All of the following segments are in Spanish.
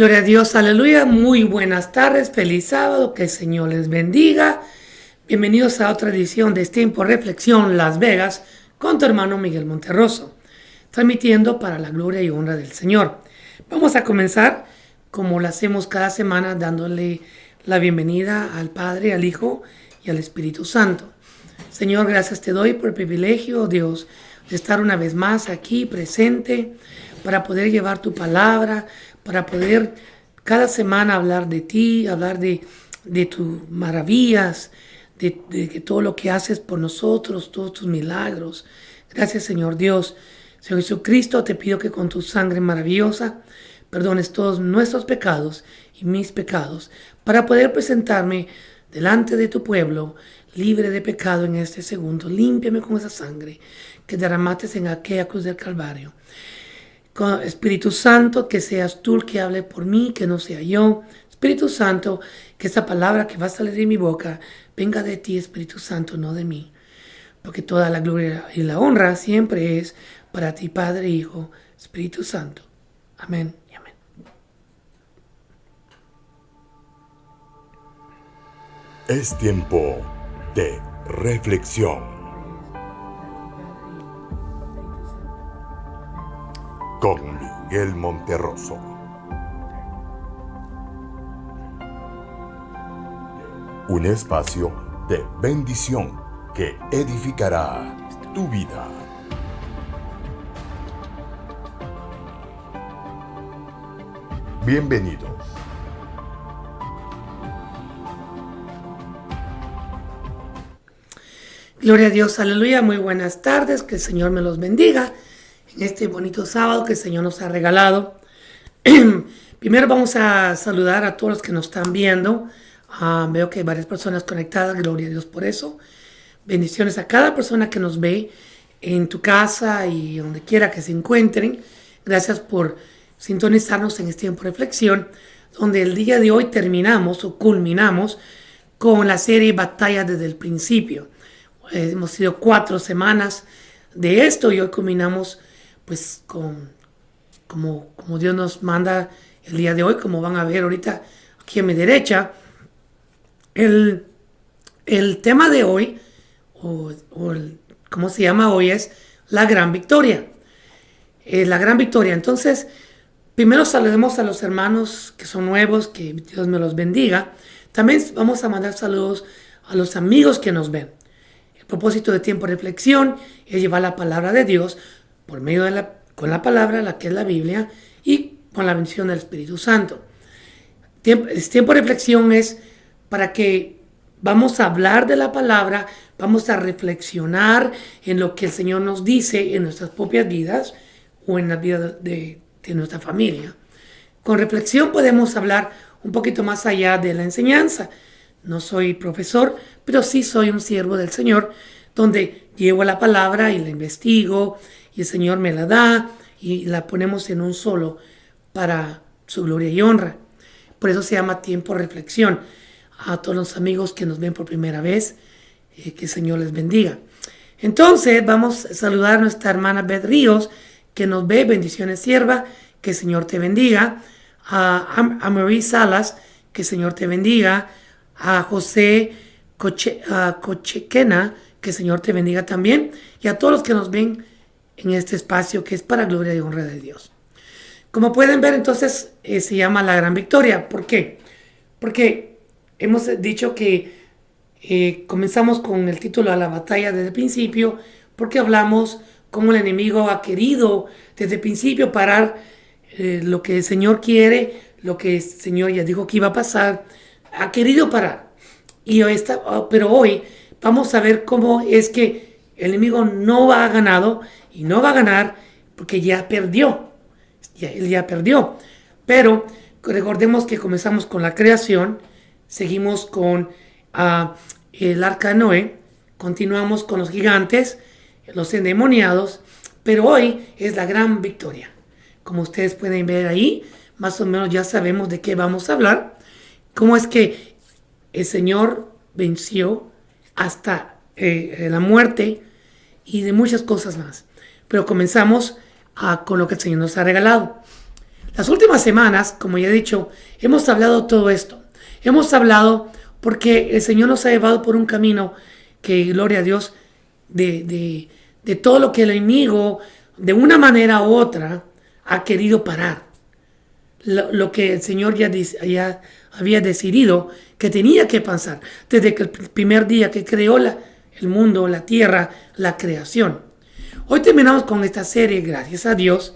Gloria a Dios, aleluya. Muy buenas tardes, feliz sábado, que el Señor les bendiga. Bienvenidos a otra edición de Tiempo Reflexión Las Vegas con tu hermano Miguel Monterroso, transmitiendo para la gloria y honra del Señor. Vamos a comenzar como lo hacemos cada semana, dándole la bienvenida al Padre, al Hijo y al Espíritu Santo. Señor, gracias te doy por el privilegio, Dios, de estar una vez más aquí presente para poder llevar tu palabra, para poder cada semana hablar de ti, hablar de tus maravillas, de todo lo que haces por nosotros, todos tus milagros. Gracias, Señor Dios. Señor Jesucristo, te pido que con tu sangre maravillosa perdones todos nuestros pecados y mis pecados, para poder presentarme delante de tu pueblo, libre de pecado en este segundo. Límpiame con esa sangre que derramaste en aquella cruz del Calvario. Espíritu Santo, que seas tú el que hable por mí, que no sea yo. Espíritu Santo, que esa palabra que va a salir de mi boca venga de ti, Espíritu Santo, no de mí. Porque toda la gloria y la honra siempre es para ti, Padre, Hijo, Espíritu Santo. Amén y amén. Es tiempo de reflexión con Miguel Monterroso. Un espacio de bendición que edificará tu vida. Bienvenidos. Gloria a Dios, aleluya, muy buenas tardes, que el Señor me los bendiga en este bonito sábado que el Señor nos ha regalado. Primero vamos a saludar a todos los que nos están viendo. Veo que hay varias personas conectadas, gloria a Dios por eso. Bendiciones a cada persona que nos ve en tu casa y donde quiera que se encuentren. Gracias por sintonizarnos en este tiempo de reflexión, donde el día de hoy terminamos o culminamos con la serie Batalla desde el principio. Hemos sido 4 semanas de esto y hoy culminamos pues como Dios nos manda el día de hoy, como van a ver ahorita aquí a mi derecha. El tema de hoy, ¿cómo se llama hoy? Es la gran victoria. La gran victoria. Entonces, primero saludemos a los hermanos que son nuevos, que Dios me los bendiga. También vamos a mandar saludos a los amigos que nos ven. El propósito de tiempo de reflexión es llevar la palabra de Dios por medio de con la palabra, la que es la Biblia, y con la bendición del Espíritu Santo. Tiempo de reflexión es para que vamos a hablar de la palabra, vamos a reflexionar en lo que el Señor nos dice en nuestras propias vidas o en la vida de nuestra familia. Con reflexión podemos hablar un poquito más allá de la enseñanza. No soy profesor, pero sí soy un siervo del Señor, donde llevo la palabra y la investigo, y el Señor me la da, y la ponemos en un solo para su gloria y honra. Por eso se llama tiempo de reflexión. A todos los amigos que nos ven por primera vez, que el Señor les bendiga. Entonces vamos a saludar a nuestra hermana Beth Ríos, que nos ve. Bendiciones, sierva, que el Señor te bendiga. A Marie Salas, que el Señor te bendiga. A José Cochequena, que el Señor te bendiga también. Y a todos los que nos ven en este espacio que es para gloria y honra de Dios. Como pueden ver, entonces se llama la gran victoria. ¿Por qué? Porque hemos dicho que comenzamos con el título de la batalla desde el principio, porque hablamos cómo el enemigo ha querido desde el principio parar lo que el Señor quiere, lo que el Señor ya dijo que iba a pasar, ha querido parar. Pero hoy vamos a ver cómo es que el enemigo no ha ganado y no va a ganar porque ya perdió. Él ya perdió. Pero recordemos que comenzamos con la creación, seguimos con el arca de Noé, continuamos con los gigantes, los endemoniados, pero hoy es la gran victoria. Como ustedes pueden ver ahí, más o menos ya sabemos de qué vamos a hablar, cómo es que el Señor venció hasta la muerte y de muchas cosas más. Pero comenzamos con lo que el Señor nos ha regalado. Las últimas semanas, como ya he dicho, hemos hablado todo esto. Hemos hablado porque el Señor nos ha llevado por un camino que, gloria a Dios, de todo lo que el enemigo, de una manera u otra, ha querido parar. Lo que el Señor ya había decidido que tenía que pasar desde que el primer día que creó el mundo, la tierra, la creación. Hoy terminamos con esta serie, gracias a Dios.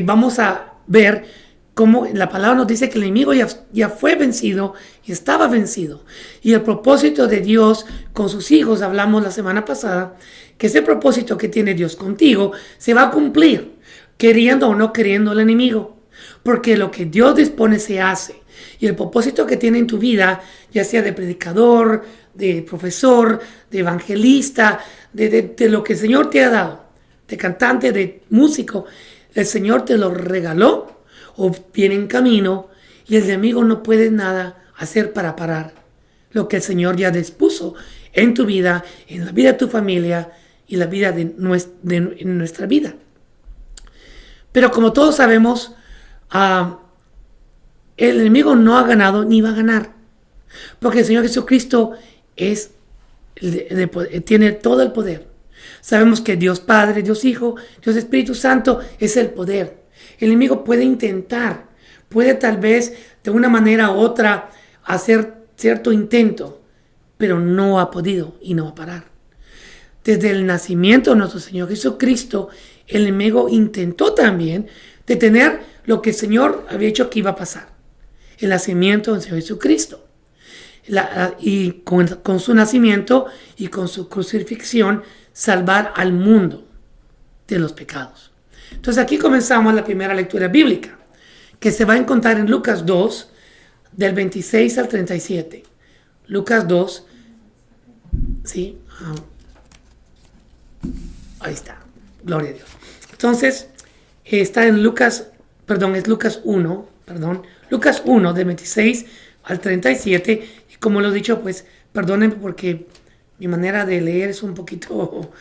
Vamos a ver cómo la palabra nos dice que el enemigo ya fue vencido y estaba vencido. Y el propósito de Dios con sus hijos, hablamos la semana pasada, que ese propósito que tiene Dios contigo se va a cumplir, queriendo o no queriendo el enemigo. Porque lo que Dios dispone se hace. Y el propósito que tiene en tu vida, ya sea de predicador, de profesor, de evangelista, de lo que el Señor te ha dado, de cantante, de músico, el Señor te lo regaló o viene en camino y el enemigo no puede nada hacer para parar lo que el Señor ya dispuso en tu vida, en la vida de tu familia y la vida de nuestra vida. Pero como todos sabemos, el enemigo no ha ganado ni va a ganar, porque el Señor Jesucristo tiene todo el poder. Sabemos que Dios Padre, Dios Hijo, Dios Espíritu Santo es el poder. El enemigo puede intentar, puede tal vez de una manera u otra hacer cierto intento, pero no ha podido y no va a parar. Desde el nacimiento de nuestro Señor Jesucristo, el enemigo intentó también detener lo que el Señor había dicho que iba a pasar. El nacimiento del Señor Jesucristo. Y con su nacimiento y con su crucifixión, salvar al mundo de los pecados. Entonces aquí comenzamos la primera lectura bíblica, que se va a encontrar en Lucas 2, del 26 al 37. Lucas 2, ¿sí? Ahí está, gloria a Dios. Entonces, Está en Lucas, es Lucas 1, Lucas 1 de 26 al 37. Y como lo he dicho, pues perdónenme porque mi manera de leer es un poquito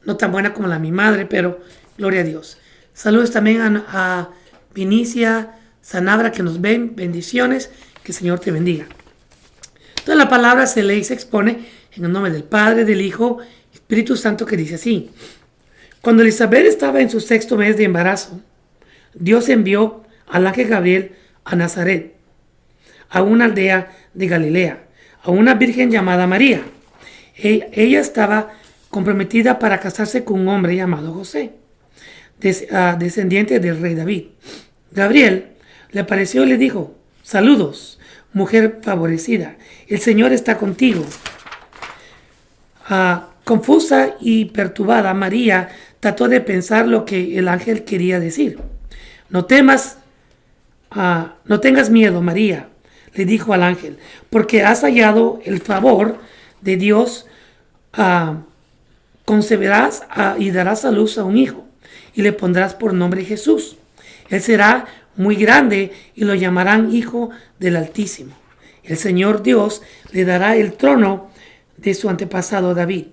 no tan buena como la de mi madre, pero gloria a Dios. Saludos también a Vinicia Sanabra que nos ven, bendiciones, que el Señor te bendiga. Toda la palabra se lee y se expone en el nombre del Padre, del Hijo, Espíritu Santo, que dice así. Cuando Elizabeth estaba en su 6º mes de embarazo, Dios envió al ángel Gabriel a Nazaret, a una aldea de Galilea, a una virgen llamada María. Ella estaba comprometida para casarse con un hombre llamado José, descendiente del rey David. Gabriel le apareció y le dijo: saludos, mujer favorecida, el Señor está contigo. Confusa y perturbada, María trató de pensar lo que el ángel quería decir. No tengas miedo, María, le dijo al ángel, porque has hallado el favor de Dios. Concebirás y darás a luz a un hijo, y le pondrás por nombre Jesús. Él será muy grande y lo llamarán Hijo del Altísimo. El Señor Dios le dará el trono de su antepasado David,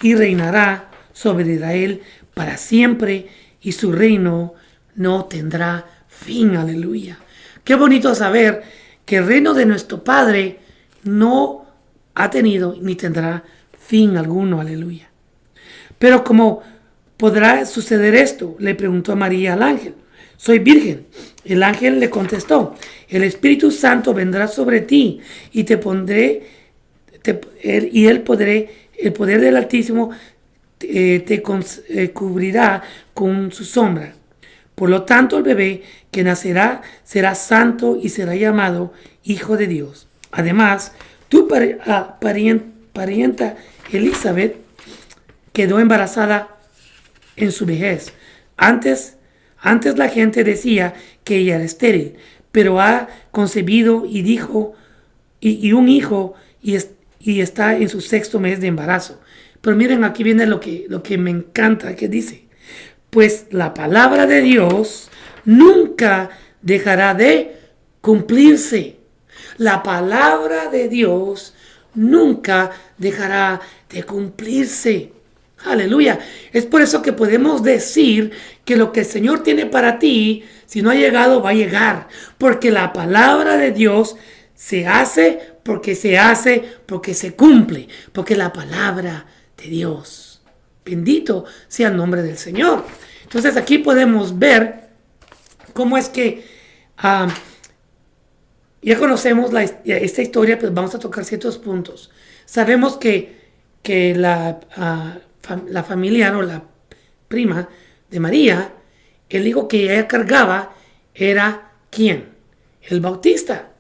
y reinará sobre Israel para siempre, y su reino no tendrá fin. Aleluya. Qué bonito saber que el reino de nuestro Padre no ha tenido ni tendrá fin alguno. Aleluya. Pero ¿cómo podrá suceder esto?, le preguntó a María al ángel. Soy virgen. El ángel le contestó: el Espíritu Santo vendrá sobre ti y el poder del Altísimo te cubrirá con su sombra. Por lo tanto, el bebé que nacerá será santo y será llamado Hijo de Dios. Además, tu parienta Elizabeth quedó embarazada en su vejez. Antes la gente decía que ella era estéril, pero ha concebido y un hijo y está en su 6º mes de embarazo. Pero miren, aquí viene lo que me encanta, que dice: pues la palabra de Dios nunca dejará de cumplirse. La palabra de Dios nunca dejará de cumplirse. Aleluya. Es por eso que podemos decir que lo que el Señor tiene para ti, si no ha llegado, va a llegar. Porque la palabra de Dios se hace porque se cumple. Porque la palabra de Dios. Bendito sea el nombre del Señor. Entonces aquí podemos ver cómo es que ya conocemos esta historia, pero vamos a tocar ciertos puntos. Sabemos que la familiar o la prima de María, el hijo que ella cargaba era ¿quién? El Bautista,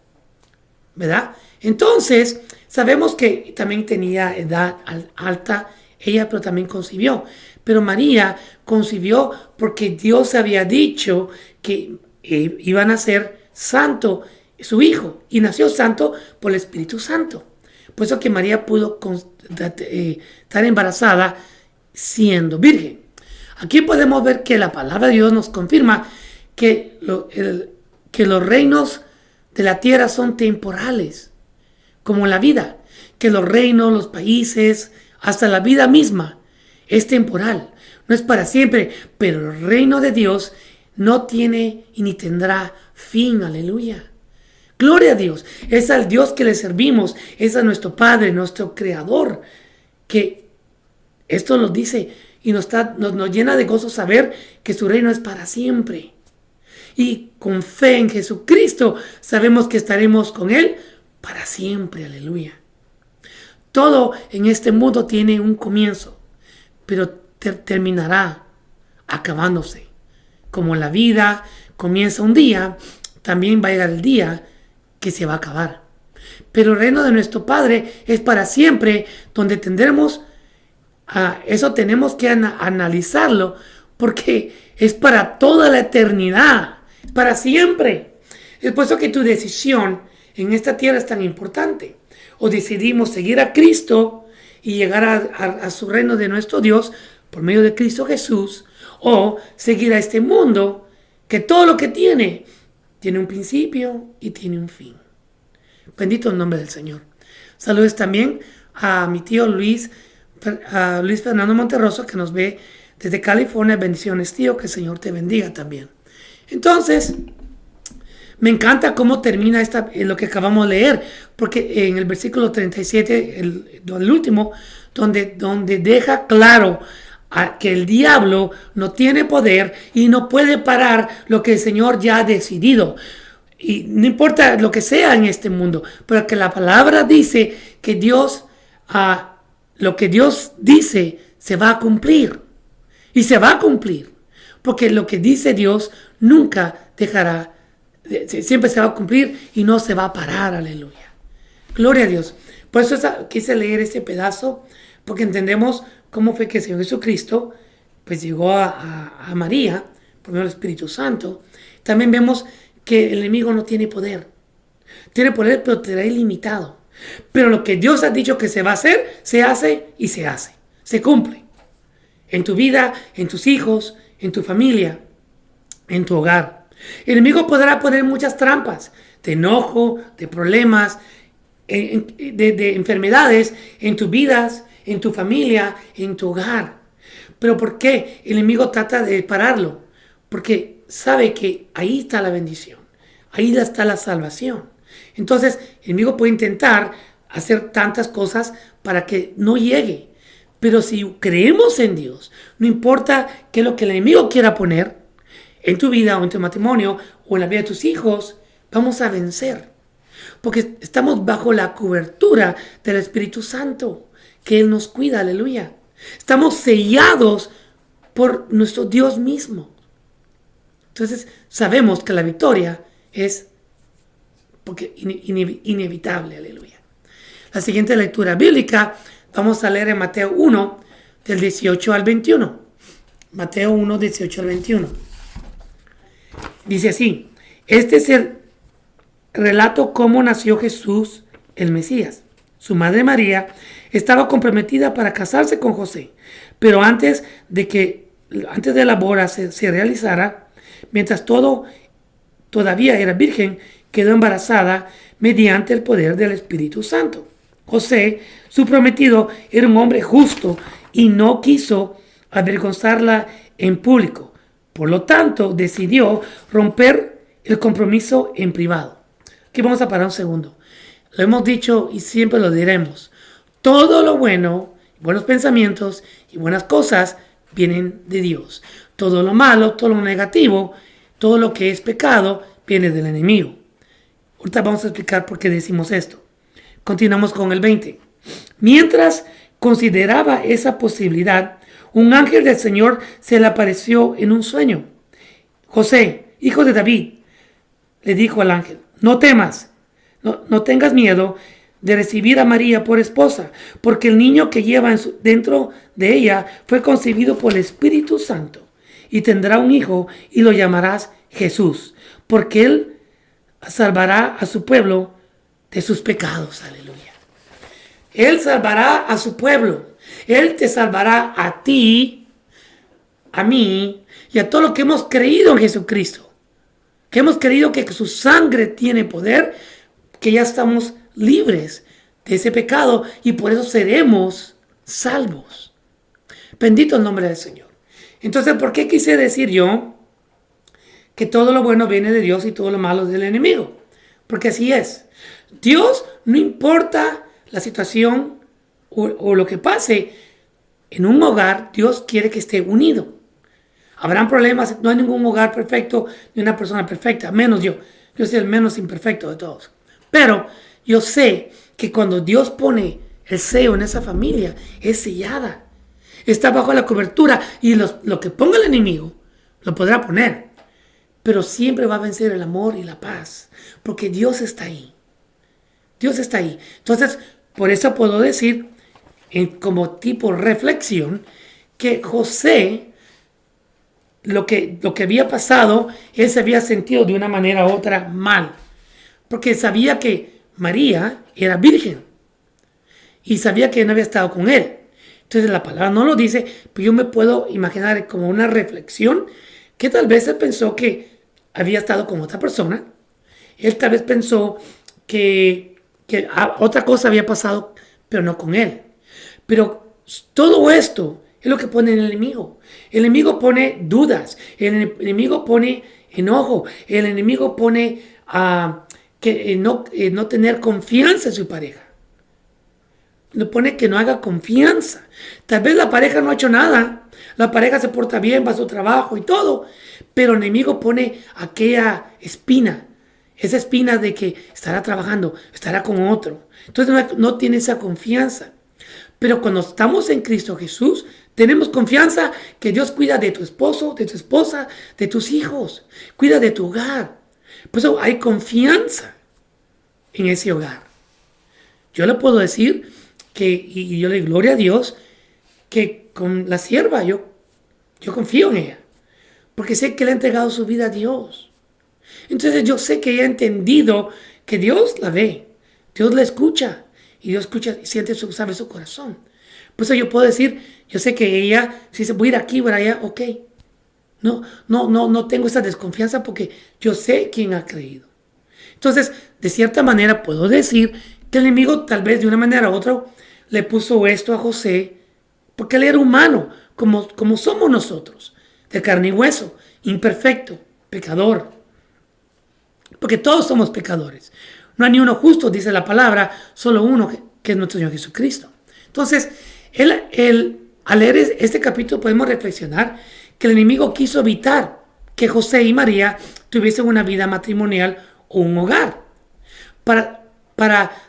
¿verdad? Entonces, sabemos que también tenía edad alta ella, pero también concibió. Pero María concibió porque Dios había dicho que iba a nacer santo su hijo, y nació santo por el Espíritu Santo. Por eso que María pudo estar embarazada siendo virgen. Aquí podemos ver que la palabra de Dios nos confirma que los reinos de la tierra son temporales, como la vida, que los reinos, los países, hasta la vida misma es temporal, no es para siempre, pero el reino de Dios no tiene y ni tendrá fin. Aleluya. Gloria a Dios. Es al Dios que le servimos, es a nuestro Padre, nuestro Creador, que esto nos dice y nos llena de gozo saber que su reino es para siempre. Y con fe en Jesucristo sabemos que estaremos con Él para siempre. Aleluya. Todo en este mundo tiene un comienzo, pero terminará acabándose. Como la vida comienza un día, también va a llegar el día que se va a acabar. Pero el reino de nuestro Padre es para siempre, donde tendremos eso tenemos que analizarlo, porque es para toda la eternidad, para siempre. Es por eso que tu decisión en esta tierra es tan importante. O decidimos seguir a Cristo y llegar a su reino de nuestro Dios por medio de Cristo Jesús, o seguir a este mundo que todo lo que tiene un principio y tiene un fin. Bendito el nombre del Señor. Saludos también a mi tío Luis Fernando Monterroso, que nos ve desde California. Bendiciones, tío, que el Señor te bendiga también. Entonces, me encanta cómo termina lo que acabamos de leer, porque en el versículo 37, el último, donde deja claro que el diablo no tiene poder y no puede parar lo que el Señor ya ha decidido. Y no importa lo que sea en este mundo, pero que la palabra dice que Dios, lo que Dios dice se va a cumplir. Y se va a cumplir. Porque lo que dice Dios nunca dejará, siempre se va a cumplir y no se va a parar. Aleluya. Gloria a Dios. Por eso quise leer este pedazo, porque entendemos cómo fue que el Señor Jesucristo pues llegó a María por medio del Espíritu Santo. También vemos que el enemigo no tiene poder. Tiene poder, pero será ilimitado. Pero lo que Dios ha dicho que se va a hacer, se hace y se hace. Se cumple. En tu vida, en tus hijos, en tu familia, en tu hogar. El enemigo podrá poner muchas trampas de enojo, de problemas, de enfermedades en tus vidas, en tu familia, en tu hogar. ¿Pero por qué el enemigo trata de pararlo? Porque sabe que ahí está la bendición, ahí está la salvación. Entonces, el enemigo puede intentar hacer tantas cosas para que no llegue. Pero si creemos en Dios, no importa qué es lo que el enemigo quiera poner en tu vida o en tu matrimonio o en la vida de tus hijos, vamos a vencer. Porque estamos bajo la cobertura del Espíritu Santo, que Él nos cuida, aleluya. Estamos sellados por nuestro Dios mismo. Entonces sabemos que la victoria es porque inevitable, aleluya. La siguiente lectura bíblica vamos a leer en Mateo 1, del 18 al 21. Mateo 1, 18 al 21. Dice así: este es el relato cómo nació Jesús, el Mesías. Su madre María estaba comprometida para casarse con José, pero antes de la boda se realizara, mientras todavía era virgen, quedó embarazada mediante el poder del Espíritu Santo. José, su prometido, era un hombre justo y no quiso avergonzarla en público. Por lo tanto, decidió romper el compromiso en privado. Aquí vamos a parar un segundo. Lo hemos dicho y siempre lo diremos. Todo lo bueno, buenos pensamientos y buenas cosas vienen de Dios. Todo lo malo, todo lo negativo, todo lo que es pecado, viene del enemigo. Ahorita vamos a explicar por qué decimos esto. Continuamos con el 20. Mientras consideraba esa posibilidad, un ángel del Señor se le apareció en un sueño. José, hijo de David, le dijo al ángel, no temas, no tengas miedo de recibir a María por esposa, porque el niño que lleva dentro de ella fue concebido por el Espíritu Santo, y tendrá un hijo y lo llamarás Jesús, porque él salvará a su pueblo de sus pecados. Aleluya. Él salvará a su pueblo. Él te salvará a ti, a mí y a todos los que hemos creído en Jesucristo. Que hemos creído que su sangre tiene poder, que ya estamos libres de ese pecado y por eso seremos salvos. Bendito el nombre del Señor. Entonces, ¿por qué quise decir yo que todo lo bueno viene de Dios y todo lo malo del enemigo? Porque así es. Dios, no importa la situación o lo que pase en un hogar, Dios quiere que esté unido. Habrán problemas, no hay ningún hogar perfecto ni una persona perfecta, menos yo. Yo soy el menos imperfecto de todos. Pero yo sé que cuando Dios pone el sello en esa familia, es sellada. Está bajo la cobertura y lo que ponga el enemigo, lo podrá poner. Pero siempre va a vencer el amor y la paz, porque Dios está ahí. Dios está ahí. Entonces, por eso puedo decir, como tipo reflexión, que José, lo que había pasado, él se había sentido de una manera u otra mal. Porque sabía que María era virgen. Y sabía que no había estado con él. Entonces la palabra no lo dice, pero yo me puedo imaginar como una reflexión que tal vez él pensó que había estado con otra persona. Él tal vez pensó que otra cosa había pasado, pero no con él. Pero todo esto es lo que pone el enemigo. El enemigo pone dudas, el enemigo pone enojo, el enemigo pone no tener confianza en su pareja. Lo pone que no haga confianza. Tal vez la pareja no ha hecho nada. La pareja se porta bien, va a su trabajo y todo. Pero el enemigo pone aquella espina. Esa espina de que estará trabajando, estará con otro. Entonces no tiene esa confianza. Pero cuando estamos en Cristo Jesús, tenemos confianza que Dios cuida de tu esposo, de tu esposa, de tus hijos. Cuida de tu hogar. Por eso hay confianza en ese hogar. Yo le puedo decir y yo le doy gloria a Dios, que con la sierva yo confío en ella, porque sé que le ha entregado su vida a Dios. Entonces yo sé que ella ha entendido que Dios la ve, Dios la escucha, y Dios escucha y sabe su corazón. Por eso yo puedo decir, yo sé que ella, si se voy a ir aquí, voy allá, ok. No tengo esa desconfianza porque yo sé quién ha creído. Entonces, de cierta manera puedo decir que el enemigo tal vez de una manera u otra le puso esto a José porque él era humano, como somos nosotros, de carne y hueso, imperfecto, pecador. Porque todos somos pecadores. No hay ni uno justo, dice la palabra, solo uno que es nuestro Señor Jesucristo. Entonces, al leer este capítulo podemos reflexionar que el enemigo quiso evitar que José y María tuviesen una vida matrimonial o un hogar. Para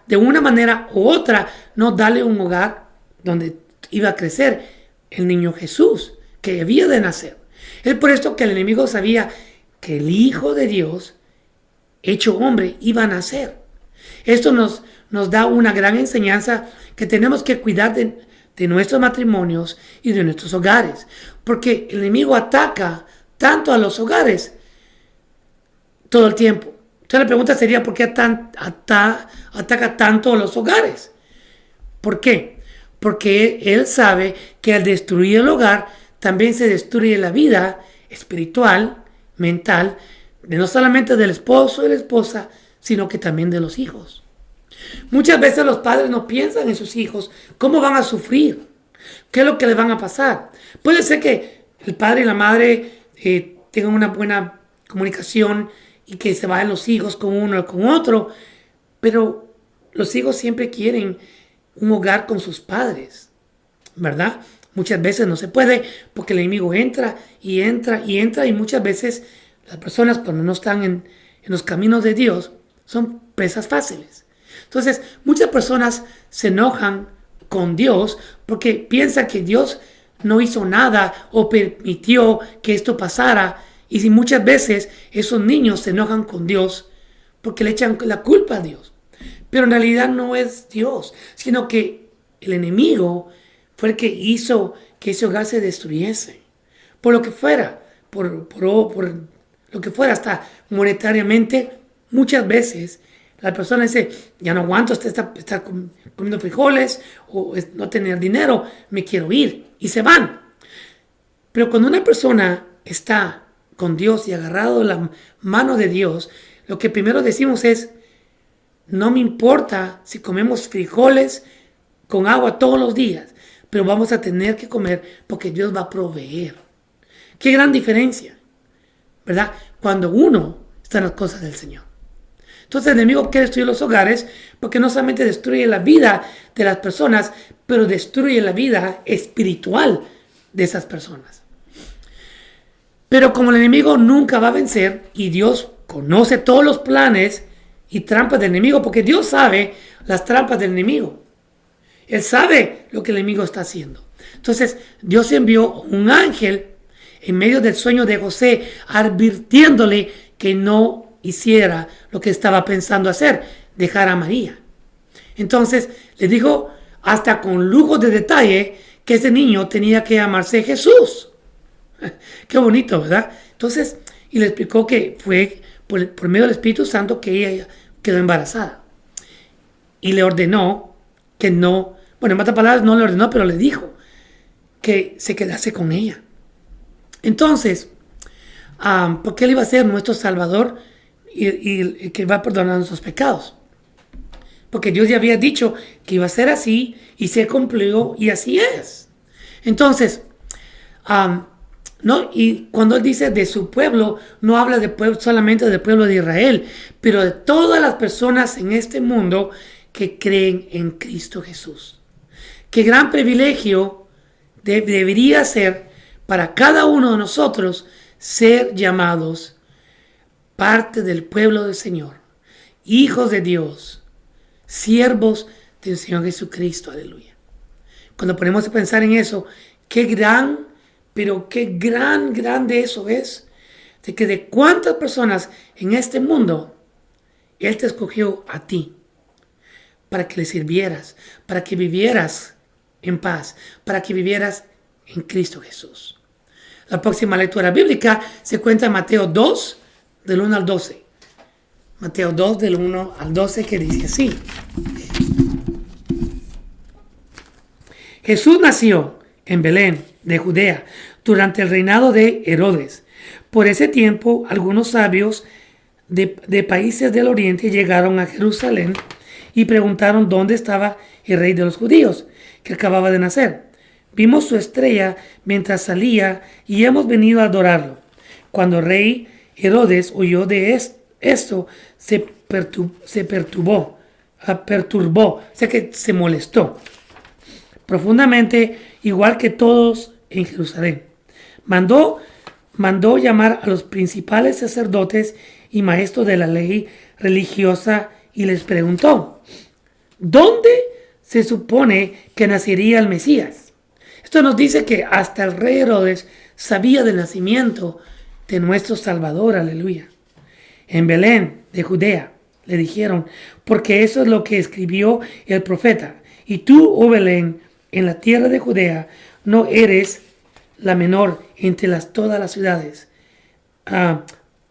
de una manera u otra no darle un hogar donde iba a crecer el niño Jesús, que había de nacer. Es por esto que el enemigo sabía que el Hijo de Dios, hecho hombre, iba a nacer. Esto nos da una gran enseñanza que tenemos que cuidar de nuestros matrimonios y de nuestros hogares, porque el enemigo ataca tanto a los hogares todo el tiempo. Entonces la pregunta sería, ¿por qué ataca tanto a los hogares? ¿Por qué? Porque él sabe que al destruir el hogar también se destruye la vida espiritual, mental, no solamente del esposo y la esposa, sino que también de los hijos. Muchas veces los padres no piensan en sus hijos, cómo van a sufrir, qué es lo que les van a pasar. Puede ser que el padre y la madre tengan una buena comunicación y que se vayan los hijos con uno o con otro, pero los hijos siempre quieren un hogar con sus padres, ¿verdad? Muchas veces no se puede porque el enemigo entra y entra y entra, y muchas veces las personas, cuando no están en los caminos de Dios, son presas fáciles. Entonces, muchas personas se enojan con Dios porque piensan que Dios no hizo nada o permitió que esto pasara. Y si muchas veces esos niños se enojan con Dios porque le echan la culpa a Dios. Pero en realidad no es Dios, sino que el enemigo fue el que hizo que ese hogar se destruyese. Por lo que fuera, por lo que fuera, hasta monetariamente, muchas veces la persona dice, ya no aguanto estar comiendo frijoles o no tener dinero, me quiero ir, y se van. Pero cuando una persona está con Dios y agarrado la mano de Dios, lo que primero decimos es, no me importa si comemos frijoles con agua todos los días, pero vamos a tener que comer porque Dios va a proveer. Qué gran diferencia, ¿verdad? Cuando uno está en las cosas del Señor. Entonces el enemigo quiere destruir los hogares porque no solamente destruye la vida de las personas, pero destruye la vida espiritual de esas personas. Pero como el enemigo nunca va a vencer y Dios conoce todos los planes y trampas del enemigo, porque Dios sabe las trampas del enemigo. Él sabe lo que el enemigo está haciendo. Entonces Dios envió un ángel en medio del sueño de José, advirtiéndole que no hiciera lo que estaba pensando hacer, dejar a María. Entonces le dijo hasta con lujo de detalle que ese niño tenía que llamarse Jesús. Qué bonito, ¿verdad? Entonces, y le explicó que fue por medio del Espíritu Santo que ella quedó embarazada. Y le ordenó que no, bueno, en otras palabras no le ordenó, pero le dijo que se quedase con ella. Entonces, porque Él iba a ser nuestro Salvador y que va a perdonar nuestros pecados. Porque Dios ya había dicho que iba a ser así y se cumplió y así es. Entonces, ¿no? Y cuando Él dice de su pueblo, no habla de pueblo, solamente del pueblo de Israel, pero de todas las personas en este mundo que creen en Cristo Jesús. Qué gran privilegio debería ser para cada uno de nosotros ser llamados parte del pueblo del Señor, hijos de Dios, siervos del Señor Jesucristo. Aleluya. Cuando ponemos a pensar en eso, qué gran, pero qué grande eso es, de que de cuántas personas en este mundo Él te escogió a ti, para que le sirvieras, para que vivieras en paz, para que vivieras en Cristo Jesús. La próxima lectura bíblica se encuentra en Mateo 2, del 1 al 12. Mateo 2, del 1 al 12, que dice así. Jesús nació en Belén, de Judea, durante el reinado de Herodes. Por ese tiempo, algunos sabios de países del oriente llegaron a Jerusalén y preguntaron dónde estaba el rey de los judíos, que acababa de nacer. Vimos su estrella mientras salía y hemos venido a adorarlo. Cuando el rey Herodes oyó de esto, se perturbó, o sea que se molestó profundamente, igual que todos en Jerusalén. Mandó llamar a los principales sacerdotes y maestros de la ley religiosa y les preguntó, ¿dónde se supone que nacería el Mesías? Esto nos dice que hasta el rey Herodes sabía del nacimiento de nuestro Salvador, aleluya. En Belén, de Judea, le dijeron, porque eso es lo que escribió el profeta. Y tú, oh Belén, en la tierra de Judea, no eres la menor entre todas las ciudades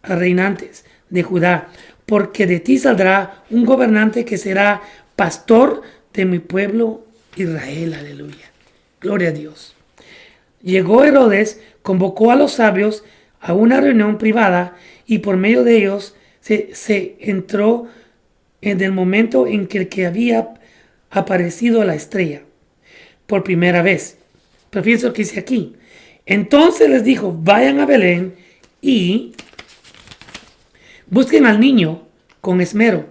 reinantes de Judá, porque de ti saldrá un gobernante que será pastor de mi pueblo Israel, aleluya. Gloria a Dios. Llegó Herodes, convocó a los sabios a una reunión privada y por medio de ellos se entró en el momento en que había aparecido la estrella por primera vez. Pero fíjense lo que dice aquí. Entonces les dijo, vayan a Belén y busquen al niño con esmero.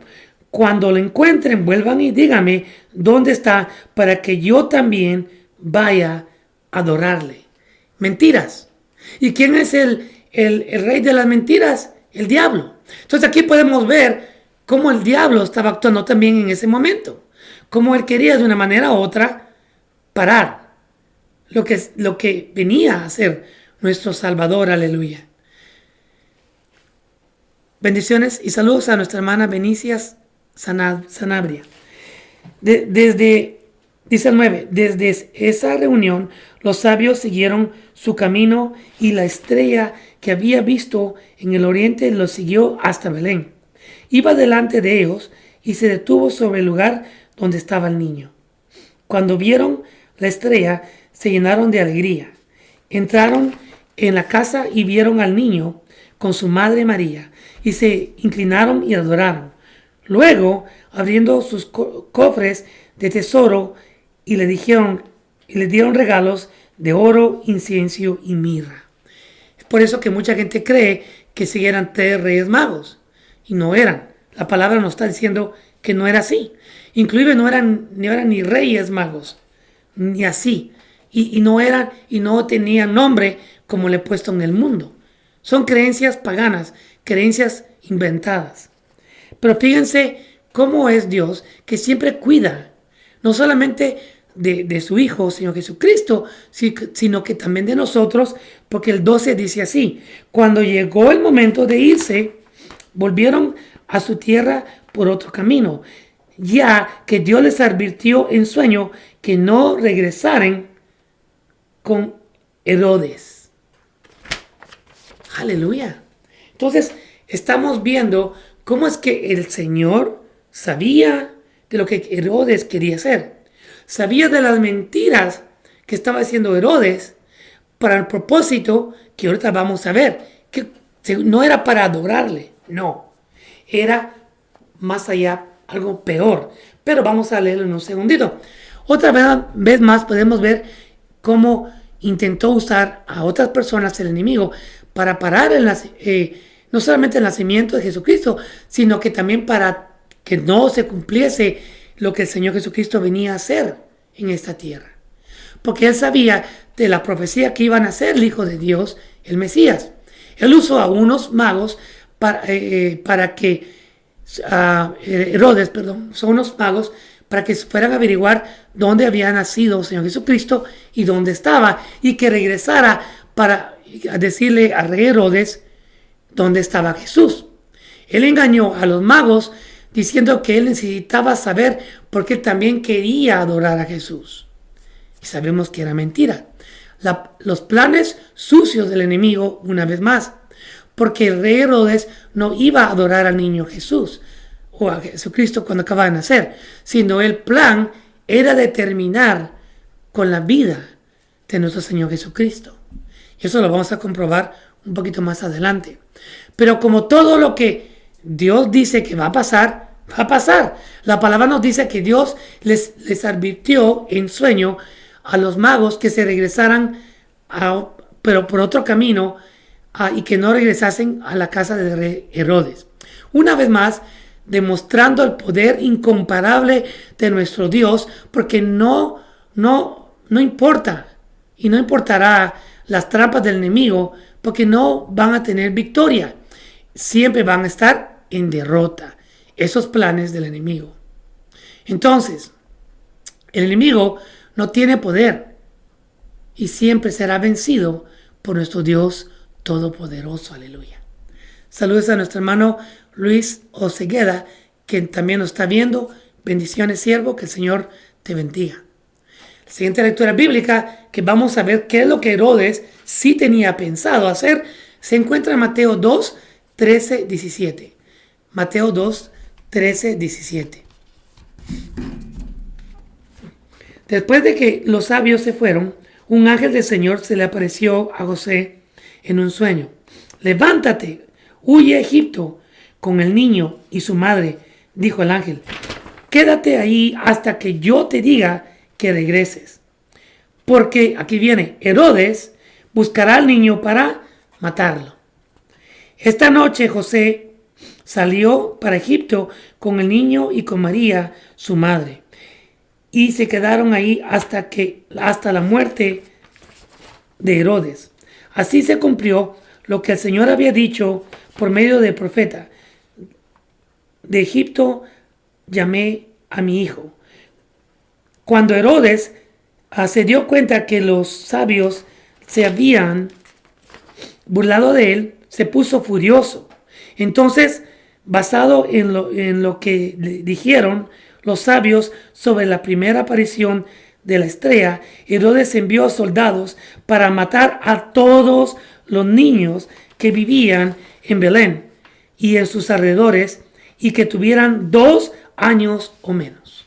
Cuando lo encuentren, vuelvan y díganme dónde está para que yo también vaya a adorarle. Mentiras. ¿Y quién es el rey de las mentiras? El diablo. Entonces aquí podemos ver cómo el diablo estaba actuando también en ese momento. Cómo él quería de una manera u otra parar lo que venía a ser nuestro Salvador. Aleluya. Bendiciones y saludos a nuestra hermana Benicias Sanabria. Dice el 9, desde esa reunión los sabios siguieron su camino y la estrella que había visto en el oriente los siguió hasta Belén. Iba delante de ellos y se detuvo sobre el lugar donde estaba el niño. Cuando vieron la estrella se llenaron de alegría. Entraron en la casa y vieron al niño con su madre María y se inclinaron y adoraron. Luego, abriendo sus cofres de tesoro, y le dieron regalos de oro, incienso y mirra. Es por eso que mucha gente cree que sí eran 3 reyes magos. Y no eran. La palabra nos está diciendo que no era así. Inclusive no eran ni reyes magos. Ni así. Y no tenían nombre como le he puesto en el mundo. Son creencias paganas. Creencias inventadas. Pero fíjense cómo es Dios que siempre cuida. No solamente de su Hijo, Señor Jesucristo, sino que también de nosotros, porque el 12 dice así, cuando llegó el momento de irse, volvieron a su tierra por otro camino, ya que Dios les advirtió en sueño que no regresaran con Herodes. Aleluya. Entonces, estamos viendo cómo es que el Señor sabía de lo que Herodes quería hacer. Sabía de las mentiras que estaba haciendo Herodes para el propósito que ahorita vamos a ver, que no era para adorarle, no, era más allá, algo peor. Pero vamos a leerlo en un segundito. Otra vez más podemos ver cómo intentó usar a otras personas el enemigo para parar no solamente el nacimiento de Jesucristo, sino que también para que no se cumpliese lo que el Señor Jesucristo venía a hacer en esta tierra. Porque él sabía de la profecía que iban a ser el Hijo de Dios, el Mesías. Él usó a unos magos para que Herodes, son unos magos para que fueran a averiguar dónde había nacido el Señor Jesucristo y dónde estaba, y que regresara para decirle al rey Herodes dónde estaba Jesús. Él engañó a los magos diciendo que él necesitaba saber porque él también quería adorar a Jesús. Y sabemos que era mentira. Los planes sucios del enemigo, una vez más, porque el rey Herodes no iba a adorar al niño Jesús o a Jesucristo cuando acaba de nacer, sino el plan era de terminar con la vida de nuestro Señor Jesucristo. Y eso lo vamos a comprobar un poquito más adelante. Pero como todo lo que Dios dice que va a pasar, va a pasar. La palabra nos dice que Dios les advirtió en sueño a los magos que se regresaran, pero por otro camino, y que no regresasen a la casa del rey Herodes. Una vez más, demostrando el poder incomparable de nuestro Dios, porque no importa y no importará las trampas del enemigo, porque no van a tener victoria. Siempre van a estar en derrota esos planes del enemigo. Entonces, el enemigo no tiene poder y siempre será vencido por nuestro Dios Todopoderoso. Aleluya. Saludos a nuestro hermano Luis Osegueda, que también nos está viendo. Bendiciones, siervo, que el Señor te bendiga. La siguiente lectura bíblica que vamos a ver qué es lo que Herodes sí tenía pensado hacer, se encuentra en Mateo 2, 13, 17. Mateo 2, 13, 17. Después de que los sabios se fueron, un ángel del Señor se le apareció a José en un sueño. Levántate, huye a Egipto con el niño y su madre, dijo el ángel. Quédate ahí hasta que yo te diga que regreses. Porque, aquí viene, Herodes buscará al niño para matarlo. Esta noche José salió para Egipto con el niño y con María, su madre, y se quedaron ahí hasta la muerte de Herodes. Así se cumplió lo que el Señor había dicho por medio del profeta. De Egipto llamé a mi hijo. Cuando Herodes se dio cuenta que los sabios se habían burlado de él, se puso furioso. Entonces, basado en lo que dijeron los sabios sobre la primera aparición de la estrella, Herodes envió a soldados para matar a todos los niños que vivían en Belén y en sus alrededores y que tuvieran 2 años o menos.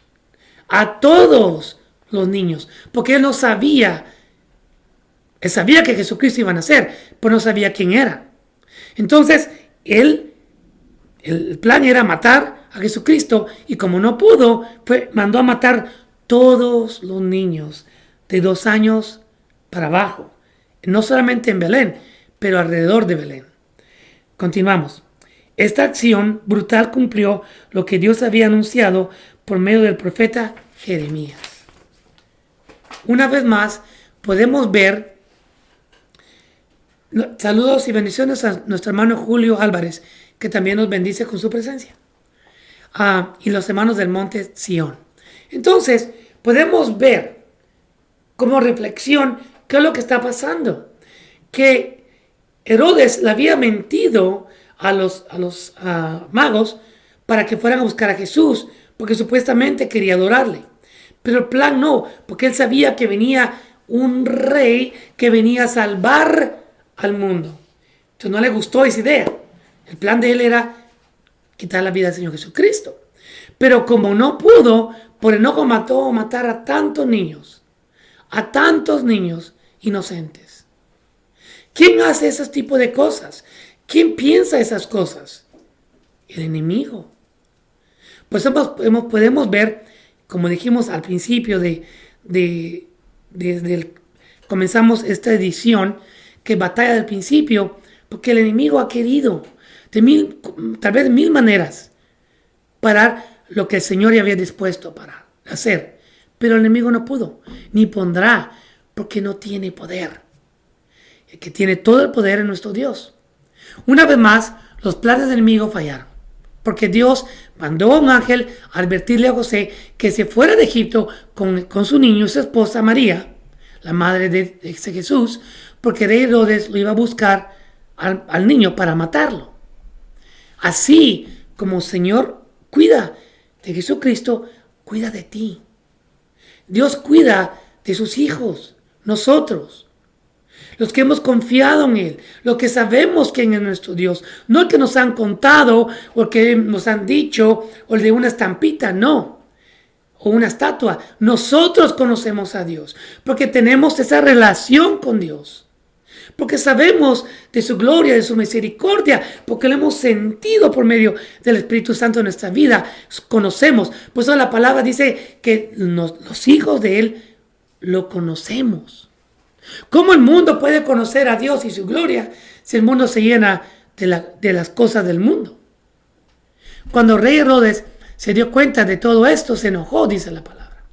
A todos los niños, porque él sabía que Jesucristo iba a nacer, pero no sabía quién era. Entonces, el plan era matar a Jesucristo, y como no pudo, mandó a matar todos los niños de 2 años para abajo, no solamente en Belén, pero alrededor de Belén. Continuamos. Esta acción brutal cumplió lo que Dios había anunciado por medio del profeta Jeremías. Una vez más, podemos ver. Saludos y bendiciones a nuestro hermano Julio Álvarez, que también nos bendice con su presencia. Y los hermanos del monte Sión. Entonces, podemos ver como reflexión qué es lo que está pasando. Que Herodes le había mentido a los magos para que fueran a buscar a Jesús, porque supuestamente quería adorarle. Pero el plan no, porque él sabía que venía un rey que venía a salvar al mundo. Entonces no le gustó esa idea. El plan de él era quitar la vida del Señor Jesucristo. Pero como no pudo, por enojo mató a matar a tantos niños, a tantos niños inocentes. ¿Quién hace ese tipo de cosas? ¿Quién piensa esas cosas? El enemigo. Pues podemos ver, como dijimos al principio comenzamos esta edición, que batalla del principio, porque el enemigo ha querido tal vez de mil maneras parar lo que el Señor ya había dispuesto para hacer. Pero el enemigo no pudo, ni pondrá, porque no tiene poder. El que tiene todo el poder es nuestro Dios. Una vez más, los planes del enemigo fallaron, porque Dios mandó a un ángel a advertirle a José que se fuera de Egipto con su niño y su esposa María, la madre de Jesús, porque rey Herodes lo iba a buscar al niño para matarlo. Así como el Señor cuida de Jesucristo, cuida de ti. Dios cuida de sus hijos, nosotros, los que hemos confiado en Él, los que sabemos quién es nuestro Dios, no el que nos han contado o el que nos han dicho o el de una estampita, no, o una estatua. Nosotros conocemos a Dios porque tenemos esa relación con Dios, porque sabemos de su gloria, de su misericordia, porque lo hemos sentido por medio del Espíritu Santo en nuestra vida, conocemos. Por eso la palabra dice que los hijos de Él lo conocemos. ¿Cómo el mundo puede conocer a Dios y su gloria si el mundo se llena de las cosas del mundo? Cuando el rey Herodes se dio cuenta de todo esto, se enojó, dice la palabra,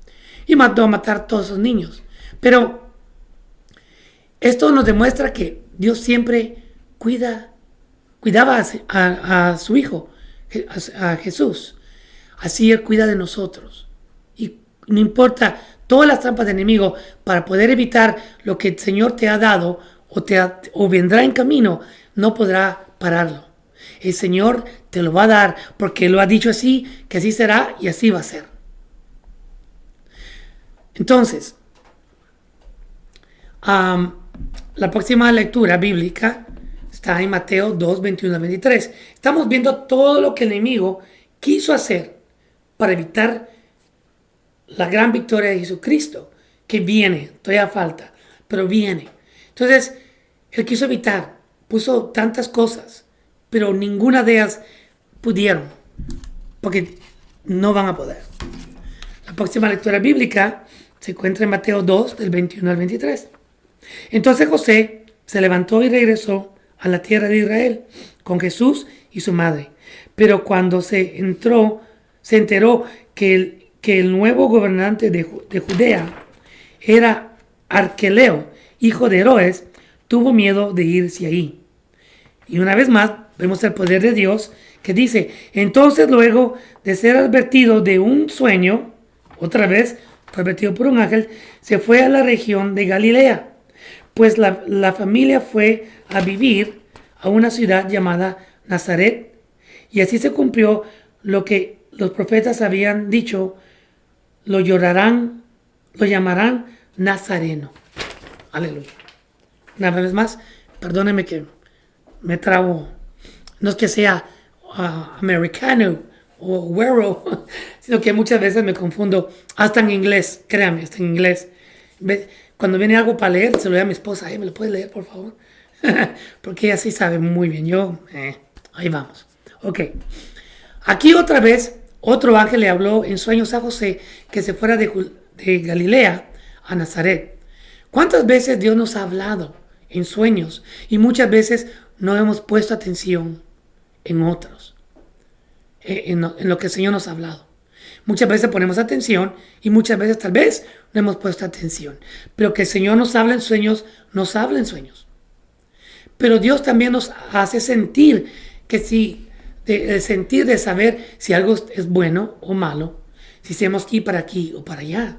y mandó a matar a todos esos niños. Pero esto nos demuestra que Dios siempre cuidaba a su Hijo, a Jesús. Así Él cuida de nosotros. Y no importa todas las trampas del enemigo, para poder evitar lo que el Señor te ha dado o vendrá en camino, no podrá pararlo. El Señor te lo va a dar porque Él lo ha dicho así, que así será y así va a ser. Entonces, la próxima lectura bíblica está en Mateo 2, 21 a 23. Estamos viendo todo lo que el enemigo quiso hacer para evitar la gran victoria de Jesucristo, que viene, todavía falta, pero viene. Entonces, Él quiso evitar, puso tantas cosas, pero ninguna de ellas pudieron, porque no van a poder. La próxima lectura bíblica se encuentra en Mateo 2, del 21 al 23. Entonces José se levantó y regresó a la tierra de Israel con Jesús y su madre. Pero cuando se enteró que el nuevo gobernante de Judea era Arqueleo, hijo de Herodes, tuvo miedo de irse ahí. Y una vez más vemos el poder de Dios que dice: entonces luego de ser advertido de un sueño, otra vez fue advertido por un ángel, se fue a la región de Galilea, pues la familia fue a vivir a una ciudad llamada Nazaret, y así se cumplió lo que los profetas habían dicho: lo llamarán Nazareno. Aleluya. Una vez más, perdónenme que me trabo. No es que sea americano o güero, sino que muchas veces me confundo, hasta en inglés, créanme, hasta en inglés. Cuando viene algo para leer, se lo doy a mi esposa: ¿me lo puedes leer, por favor? Porque ella sí sabe muy bien. Ahí vamos. Ok. Aquí otra vez, otro ángel le habló en sueños a José que se fuera de Galilea a Nazaret. ¿Cuántas veces Dios nos ha hablado en sueños? Y muchas veces no hemos puesto atención en otros, en lo que el Señor nos ha hablado. Muchas veces ponemos atención y muchas veces tal vez no hemos puesto atención. Pero que el Señor nos habla en sueños, nos habla en sueños. Pero Dios también nos hace sentir que si, el sentir de saber si algo es bueno o malo, si tenemos que ir para aquí o para allá.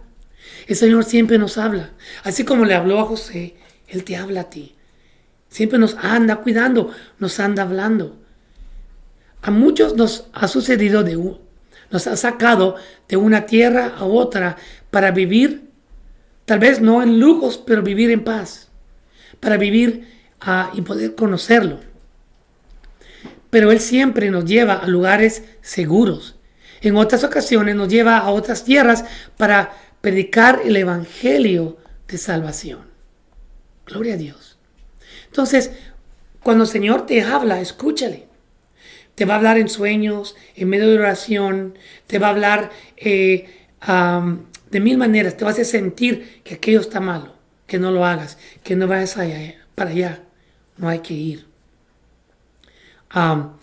El Señor siempre nos habla. Así como le habló a José, Él te habla a ti. Siempre nos anda cuidando, nos anda hablando. A muchos nos ha sucedido nos ha sacado de una tierra a otra para vivir, tal vez no en lujos, pero vivir en paz, para vivir y poder conocerlo. Pero Él siempre nos lleva a lugares seguros. En otras ocasiones nos lleva a otras tierras para predicar el evangelio de salvación. Gloria a Dios. Entonces, cuando el Señor te habla, escúchale. Te va a hablar en sueños, en medio de oración, te va a hablar de mil maneras. Te va a hacer sentir que aquello está malo, que no lo hagas, que no vayas para allá. No hay que ir. A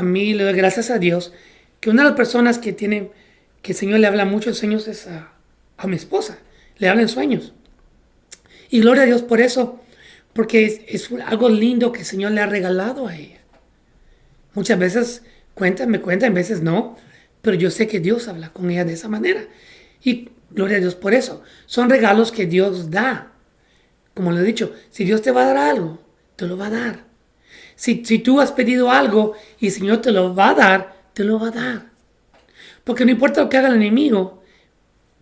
mí le doy gracias a Dios que una de las personas que el Señor le habla mucho en sueños es a mi esposa. Le habla en sueños. Y gloria a Dios por eso, porque es algo lindo que el Señor le ha regalado a ella. Muchas veces me cuenta, en veces no, pero yo sé que Dios habla con ella de esa manera. Y gloria a Dios por eso. Son regalos que Dios da. Como le he dicho, si Dios te va a dar algo, te lo va a dar. Si tú has pedido algo y el Señor te lo va a dar, te lo va a dar. Porque no importa lo que haga el enemigo,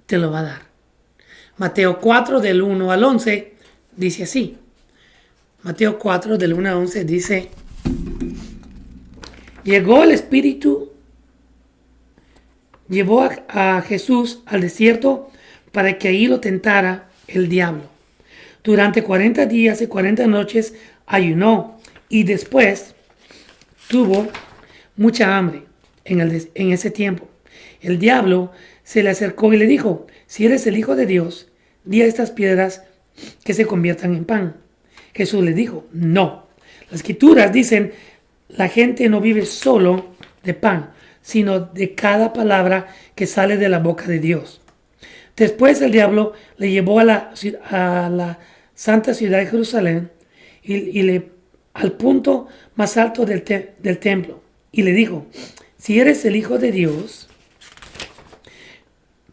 te lo va a dar. Mateo 4, del 1 al 11, dice así. Mateo 4, del 1 al 11, dice: llevó a Jesús al desierto para que ahí lo tentara el diablo. Durante 40 días y 40 noches ayunó y después tuvo mucha hambre en ese tiempo. El diablo se le acercó y le dijo: si eres el Hijo de Dios, di a estas piedras que se conviertan en pan. Jesús le dijo: no. Las Escrituras dicen: la gente no vive solo de pan, sino de cada palabra que sale de la boca de Dios. Después el diablo le llevó a la santa ciudad de Jerusalén al punto más alto del templo y le dijo: si eres el Hijo de Dios,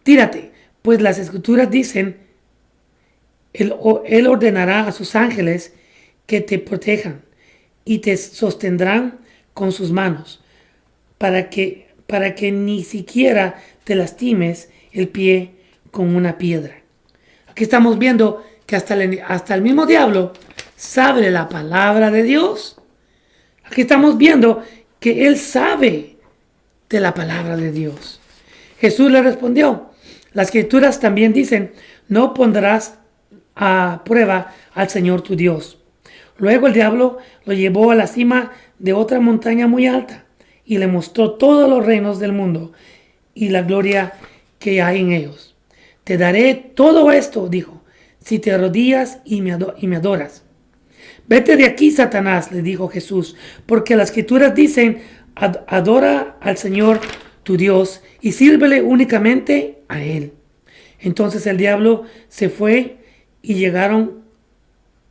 tírate, pues las Escrituras dicen: él ordenará a sus ángeles que te protejan y te sostendrán con sus manos para que ni siquiera te lastimes el pie con una piedra. Aquí estamos viendo que hasta el mismo diablo sabe la palabra de Dios. Aquí estamos viendo que él sabe de la palabra de Dios. Jesús le respondió: las Escrituras también dicen: no pondrás a prueba al Señor tu Dios. Luego el diablo lo llevó a la cima de otra montaña muy alta y le mostró todos los reinos del mundo y la gloria que hay en ellos. Te daré todo esto, dijo, si te arrodillas y me adoras. Vete de aquí, Satanás, le dijo Jesús, porque las Escrituras dicen: adora al Señor tu Dios y sírvele únicamente a Él. Entonces el diablo se fue y llegaron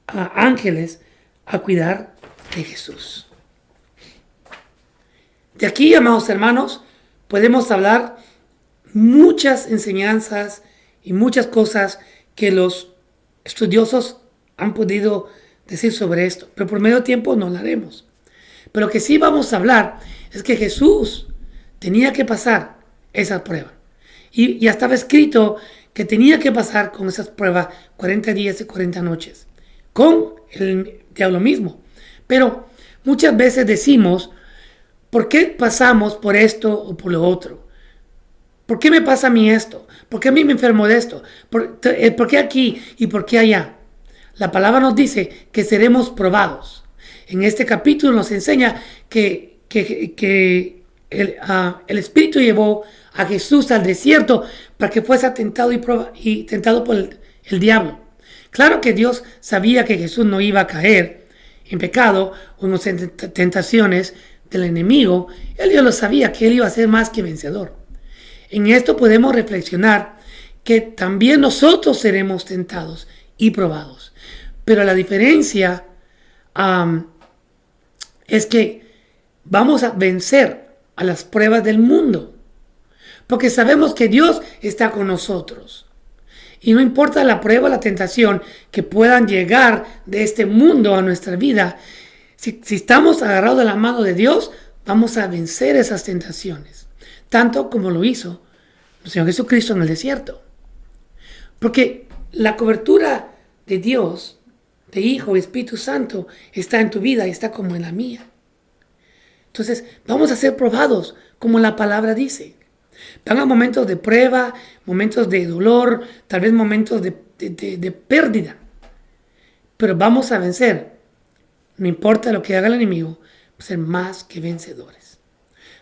ángeles a cuidar de Jesús. De aquí, amados hermanos, podemos hablar muchas enseñanzas y muchas cosas que los estudiosos han podido decir sobre esto, pero por medio tiempo no lo haremos. Pero lo que sí vamos a hablar es que Jesús tenía que pasar esa prueba. Y ya estaba escrito que tenía que pasar con esas pruebas 40 días y 40 noches, con el diablo mismo. Pero muchas veces decimos: ¿por qué pasamos por esto o por lo otro? ¿Por qué me pasa a mí esto? ¿Por qué a mí me enfermo de esto? ¿Por qué aquí y por qué allá? La palabra nos dice que seremos probados. En este capítulo nos enseña que el Espíritu llevó a Jesús al desierto para que fuese tentado y tentado por el diablo. Claro que Dios sabía que Jesús no iba a caer en pecado o en tentaciones del enemigo. Él ya lo sabía, que él iba a ser más que vencedor. En esto podemos reflexionar que también nosotros seremos tentados y probados. Pero la diferencia es que vamos a vencer a las pruebas del mundo. Porque sabemos que Dios está con nosotros. Y no importa la prueba o la tentación que puedan llegar de este mundo a nuestra vida, si estamos agarrados de la mano de Dios, vamos a vencer esas tentaciones. Tanto como lo hizo el Señor Jesucristo en el desierto. Porque la cobertura de Dios, de Hijo y Espíritu Santo, está en tu vida y está como en la mía. Entonces, vamos a ser probados como la palabra dice. Van a momentos de prueba, momentos de dolor, tal vez momentos de de pérdida. Pero vamos a vencer. No importa lo que haga el enemigo, ser más que vencedores.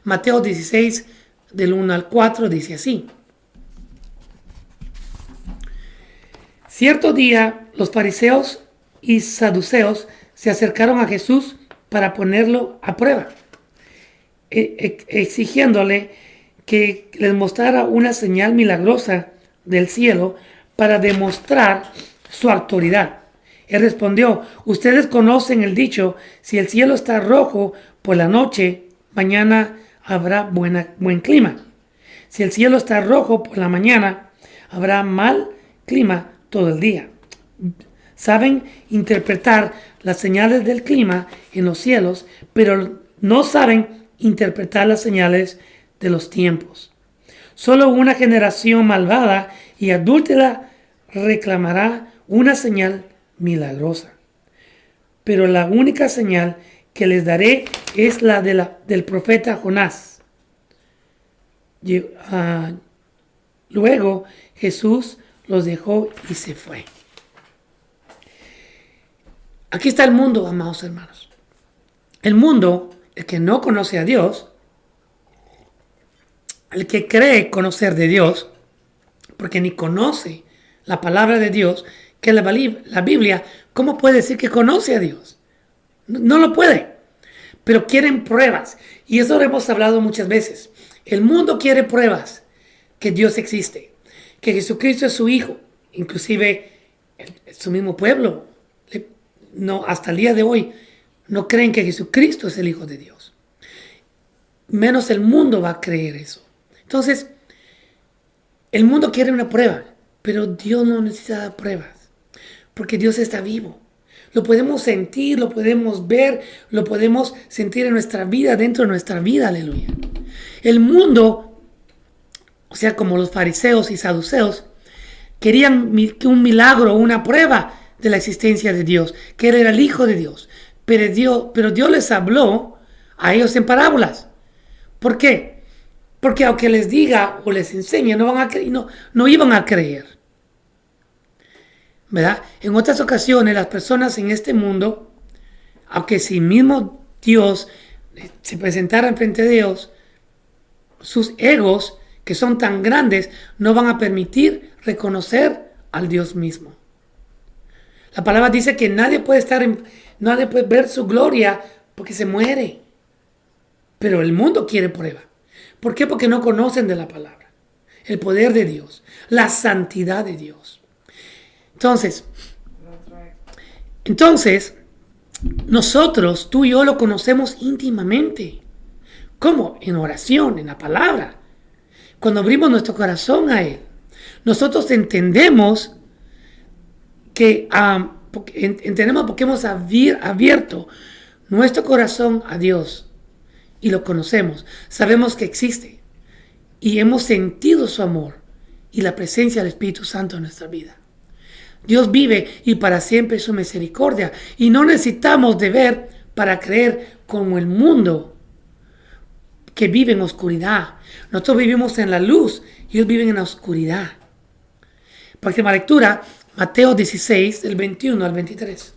Mateo 16, del 1 al 4, dice así. Cierto día, los fariseos y saduceos se acercaron a Jesús para ponerlo a prueba, exigiéndole que les mostrara una señal milagrosa del cielo para demostrar su autoridad. Él respondió: ustedes conocen el dicho, si el cielo está rojo por la noche, mañana habrá buen clima. Si el cielo está rojo por la mañana, habrá mal clima todo el día. Saben interpretar las señales del clima en los cielos, pero no saben interpretar las señales de los tiempos. Solo una generación malvada y adúltera reclamará una señal milagrosa. Pero la única señal que les daré es la del profeta Jonás. Luego Jesús los dejó y se fue. Aquí está el mundo, amados hermanos. El mundo, el que no conoce a Dios, el que cree conocer de Dios, porque ni conoce la palabra de Dios, que es la Biblia, ¿cómo puede decir que conoce a Dios? No lo puede. Pero quieren pruebas. Y eso lo hemos hablado muchas veces. El mundo quiere pruebas que Dios existe, que Jesucristo es su Hijo. Inclusive su mismo pueblo, no, hasta el día de hoy, no creen que Jesucristo es el Hijo de Dios. Menos el mundo va a creer eso. Entonces, el mundo quiere una prueba, pero Dios no necesita pruebas, porque Dios está vivo. Lo podemos sentir, lo podemos ver, lo podemos sentir en nuestra vida, dentro de nuestra vida, aleluya. El mundo, o sea, como los fariseos y saduceos, querían un milagro, una prueba de la existencia de Dios, que Él era el Hijo de Dios. Pero Dios les habló a ellos en parábolas. ¿Por qué? Porque aunque les diga o les enseñe, no iban a creer. ¿Verdad? En otras ocasiones, las personas en este mundo, aunque si mismo Dios se presentara enfrente de Dios, sus egos, que son tan grandes, no van a permitir reconocer al Dios mismo. La palabra dice que nadie puede ver su gloria porque se muere. Pero el mundo quiere prueba. ¿Por qué? Porque no conocen de la palabra, el poder de Dios, la santidad de Dios. Entonces, nosotros, tú y yo, lo conocemos íntimamente. ¿Cómo? En oración, en la palabra. Cuando abrimos nuestro corazón a Él, nosotros entendemos porque hemos abierto nuestro corazón a Dios y lo conocemos. Sabemos que existe y hemos sentido su amor y la presencia del Espíritu Santo en nuestra vida. Dios vive y para siempre es su misericordia, y no necesitamos de ver para creer como el mundo que vive en oscuridad. Nosotros vivimos en la luz y ellos viven en la oscuridad. Próxima lectura, Mateo 16, del 21 al 23.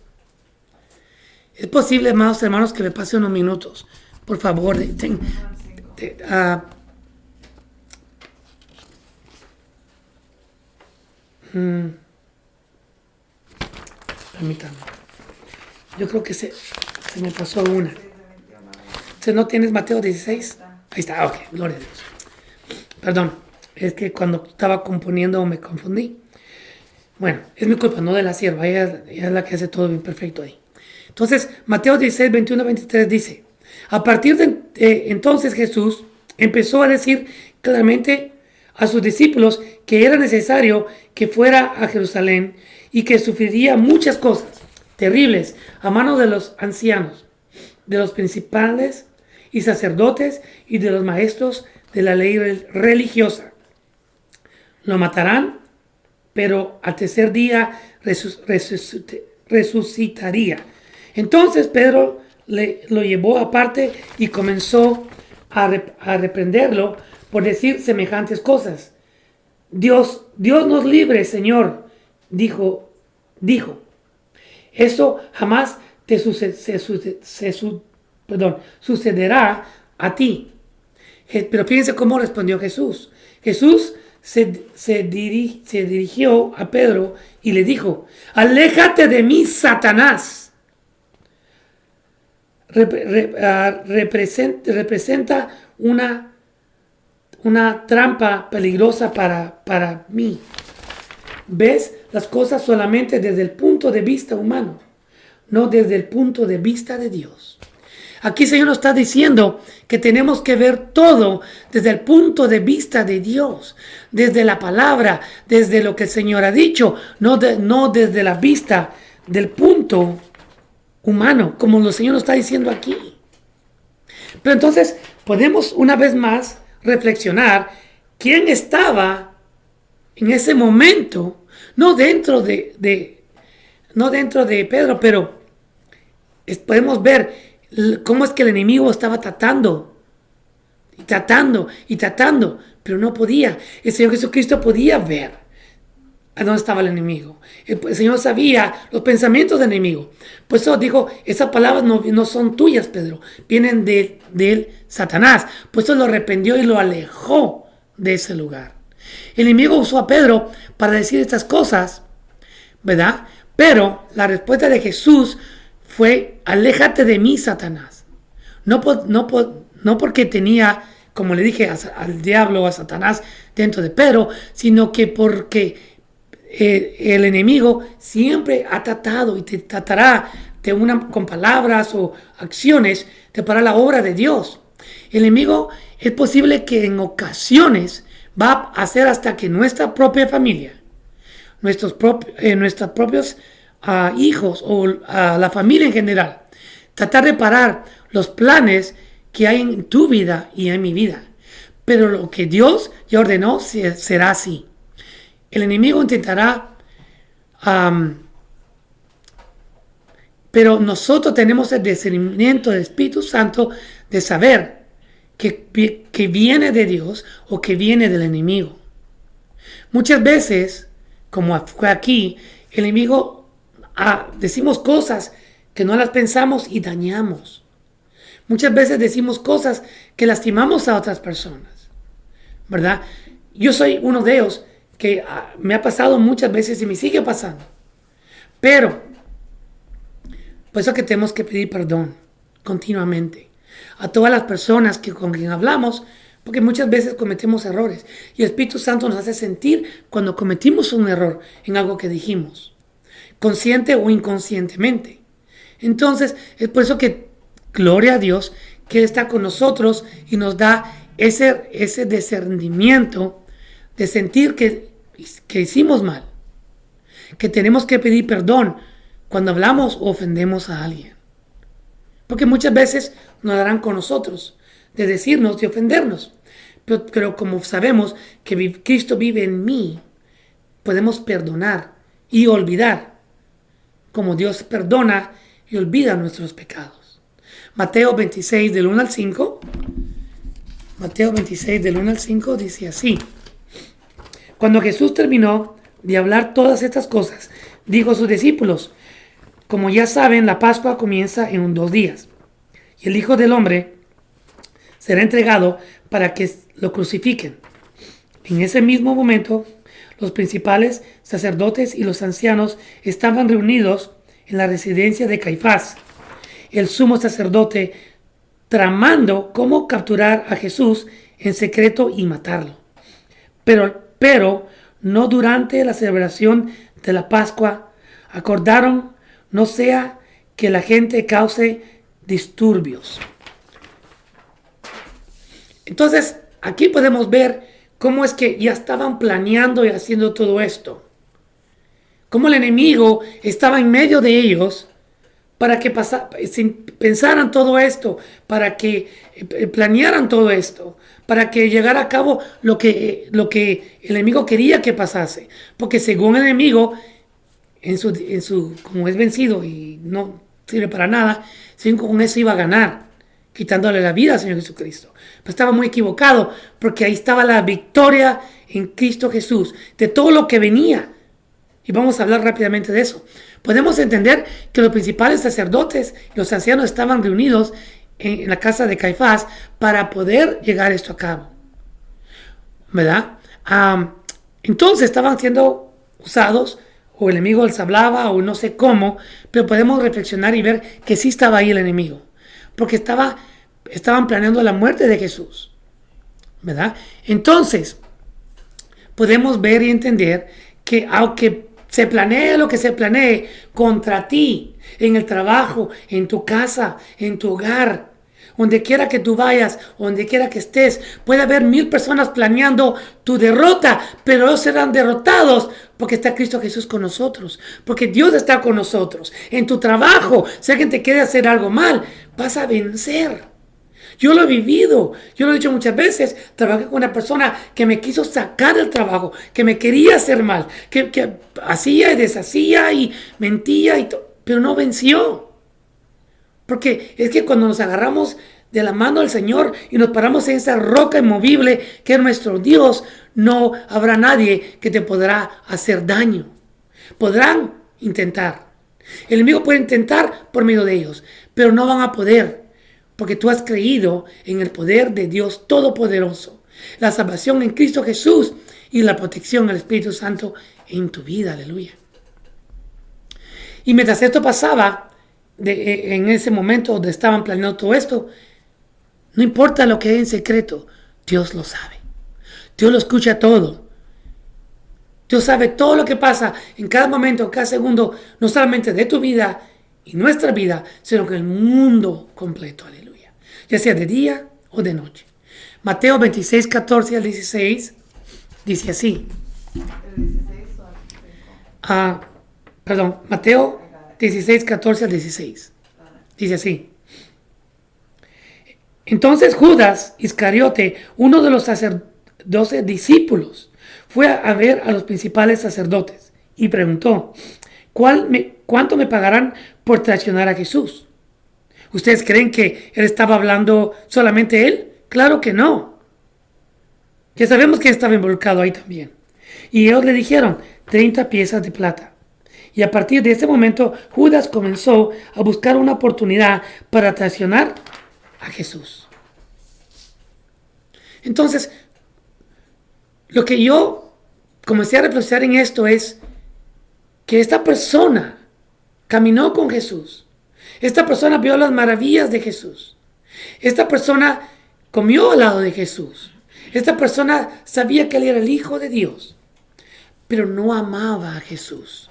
Es posible, amados hermanos, que me pase unos minutos. Por favor, permítanme. Yo creo que se me pasó una. ¿No tienes Mateo 16? Ahí está, ok, gloria a Dios. Perdón, es que cuando estaba componiendo me confundí. Bueno, es mi culpa, no de la sierva, ella es la que hace todo bien perfecto ahí. Entonces, Mateo 16, 21 a 23 dice: a partir de entonces Jesús empezó a decir claramente a sus discípulos que era necesario que fuera a Jerusalén y que sufriría muchas cosas terribles a manos de los ancianos, de los principales y sacerdotes y de los maestros de la ley religiosa. Lo matarán, pero al tercer día resucitaría. Entonces Pedro lo llevó aparte y comenzó a reprenderlo por decir semejantes cosas. Dios nos libre, Señor, dijo, eso jamás te sucederá a ti. Pero fíjense cómo respondió Jesús. Jesús se dirigió a Pedro y le dijo, aléjate de mí, Satanás. Representa una trampa peligrosa para mí. Ves las cosas solamente desde el punto de vista humano, no desde el punto de vista de Dios. Aquí el Señor nos está diciendo que tenemos que ver todo desde el punto de vista de Dios, desde la palabra, desde lo que el Señor ha dicho, no desde la vista del punto humano, como el Señor nos está diciendo aquí. Pero entonces podemos una vez más reflexionar quién estaba en ese momento, no dentro de Pedro, pero podemos ver cómo es que el enemigo estaba tratando, pero no podía. El Señor Jesucristo podía ver a dónde estaba el enemigo. El Señor sabía los pensamientos del enemigo. Por eso dijo, esas palabras no son tuyas, Pedro, vienen de Satanás. Por eso lo arrepintió y lo alejó de ese lugar. El enemigo usó a Pedro para decir estas cosas, ¿verdad? Pero la respuesta de Jesús fue, aléjate de mí, Satanás. No porque tenía, como le dije, al diablo, a Satanás dentro de Pedro, sino que porque el enemigo siempre ha tratado y te tratará con palabras o acciones de parar la obra de Dios. El enemigo es posible que en ocasiones va a hacer hasta que nuestra propia familia, nuestros propios hijos o la familia en general, tratar de parar los planes que hay en tu vida y en mi vida. Pero lo que Dios ya ordenó será así. El enemigo intentará, pero nosotros tenemos el discernimiento del Espíritu Santo de saber que viene de Dios o que viene del enemigo. Muchas veces, como fue aquí, el enemigo decimos cosas que no las pensamos y dañamos. Muchas veces decimos cosas que lastimamos a otras personas, ¿verdad? Yo soy uno de ellos que me ha pasado muchas veces y me sigue pasando. Pero, por eso que tenemos que pedir perdón continuamente a todas las personas con quien hablamos, porque muchas veces cometemos errores. Y el Espíritu Santo nos hace sentir cuando cometimos un error en algo que dijimos, consciente o inconscientemente. Entonces, es por eso que, gloria a Dios, que Él está con nosotros y nos da ese discernimiento de sentir que hicimos mal, que tenemos que pedir perdón cuando hablamos o ofendemos a alguien. Porque muchas veces nos darán con nosotros de decirnos, de ofendernos. Pero como sabemos que Cristo vive en mí, podemos perdonar y olvidar, como Dios perdona y olvida nuestros pecados. Mateo 26, del 1 al 5. Mateo 26, del 1 al 5 dice así. Cuando Jesús terminó de hablar todas estas cosas, dijo a sus discípulos, como ya saben, la Pascua comienza en 2 días. Y el Hijo del Hombre será entregado para que lo crucifiquen. En ese mismo momento, los principales sacerdotes y los ancianos estaban reunidos en la residencia de Caifás, el sumo sacerdote, tramando cómo capturar a Jesús en secreto y matarlo. Pero no durante la celebración de la Pascua. Acordaron, no sea que la gente cause disturbios. Entonces, aquí podemos ver cómo es que ya estaban planeando y haciendo todo esto. Cómo el enemigo estaba en medio de ellos para que pensaran todo esto, para que planearan todo esto, para que llegara a cabo lo que el enemigo quería que pasase. Porque según el enemigo, como es vencido y no sirve para nada, con eso iba a ganar, quitándole la vida al Señor Jesucristo. Pero estaba muy equivocado, porque ahí estaba la victoria en Cristo Jesús, de todo lo que venía Y vamos a hablar rápidamente de eso. Podemos entender que los principales sacerdotes, los ancianos, estaban reunidos en la casa de Caifás para poder llegar esto a cabo, ¿verdad? Entonces estaban siendo usados, o el enemigo les hablaba, o no sé cómo, pero podemos reflexionar y ver que sí estaba ahí el enemigo, porque estaban planeando la muerte de Jesús, ¿verdad? Entonces, podemos ver y entender que aunque se planee lo que se planee contra ti, en el trabajo, en tu casa, en tu hogar, donde quiera que tú vayas, donde quiera que estés, puede haber 1000 personas planeando tu derrota, pero ellos serán derrotados porque está Cristo Jesús con nosotros, porque Dios está con nosotros. En tu trabajo, si alguien te quiere hacer algo mal, vas a vencer. Yo lo he vivido, yo lo he dicho muchas veces. Trabajé con una persona que me quiso sacar del trabajo, que me quería hacer mal, que hacía y deshacía y mentía, pero no venció. Porque es que cuando nos agarramos de la mano del Señor y nos paramos en esa roca inmovible que es nuestro Dios, no habrá nadie que te podrá hacer daño. Podrán intentar. El enemigo puede intentar por medio de ellos, pero no van a poder, porque tú has creído en el poder de Dios Todopoderoso, la salvación en Cristo Jesús y la protección del Espíritu Santo en tu vida. Aleluya. Y mientras esto pasaba, en ese momento donde estaban planeando todo esto, no importa lo que hay en secreto, Dios lo sabe. Dios lo escucha todo. Dios sabe todo lo que pasa en cada momento, cada segundo, no solamente de tu vida y nuestra vida, sino que el mundo completo. Aleluya. Ya sea de día o de noche. Mateo 26, 14 al 16 dice así. Mateo 16, 14 al 16. Dice así. Entonces Judas Iscariote, uno de los 12 discípulos, fue a ver a los principales sacerdotes y preguntó, ¿cuánto me pagarán por traicionar a Jesús? ¿Ustedes creen que él estaba hablando solamente él? Claro que no. Ya sabemos que él estaba involucrado ahí también. Y ellos le dijeron 30 piezas de plata. Y a partir de ese momento, Judas comenzó a buscar una oportunidad para traicionar a Jesús. Entonces, lo que yo comencé a reflexionar en esto es que esta persona caminó con Jesús. Esta persona vio las maravillas de Jesús. Esta persona comió al lado de Jesús. Esta persona sabía que él era el Hijo de Dios, pero no amaba a Jesús.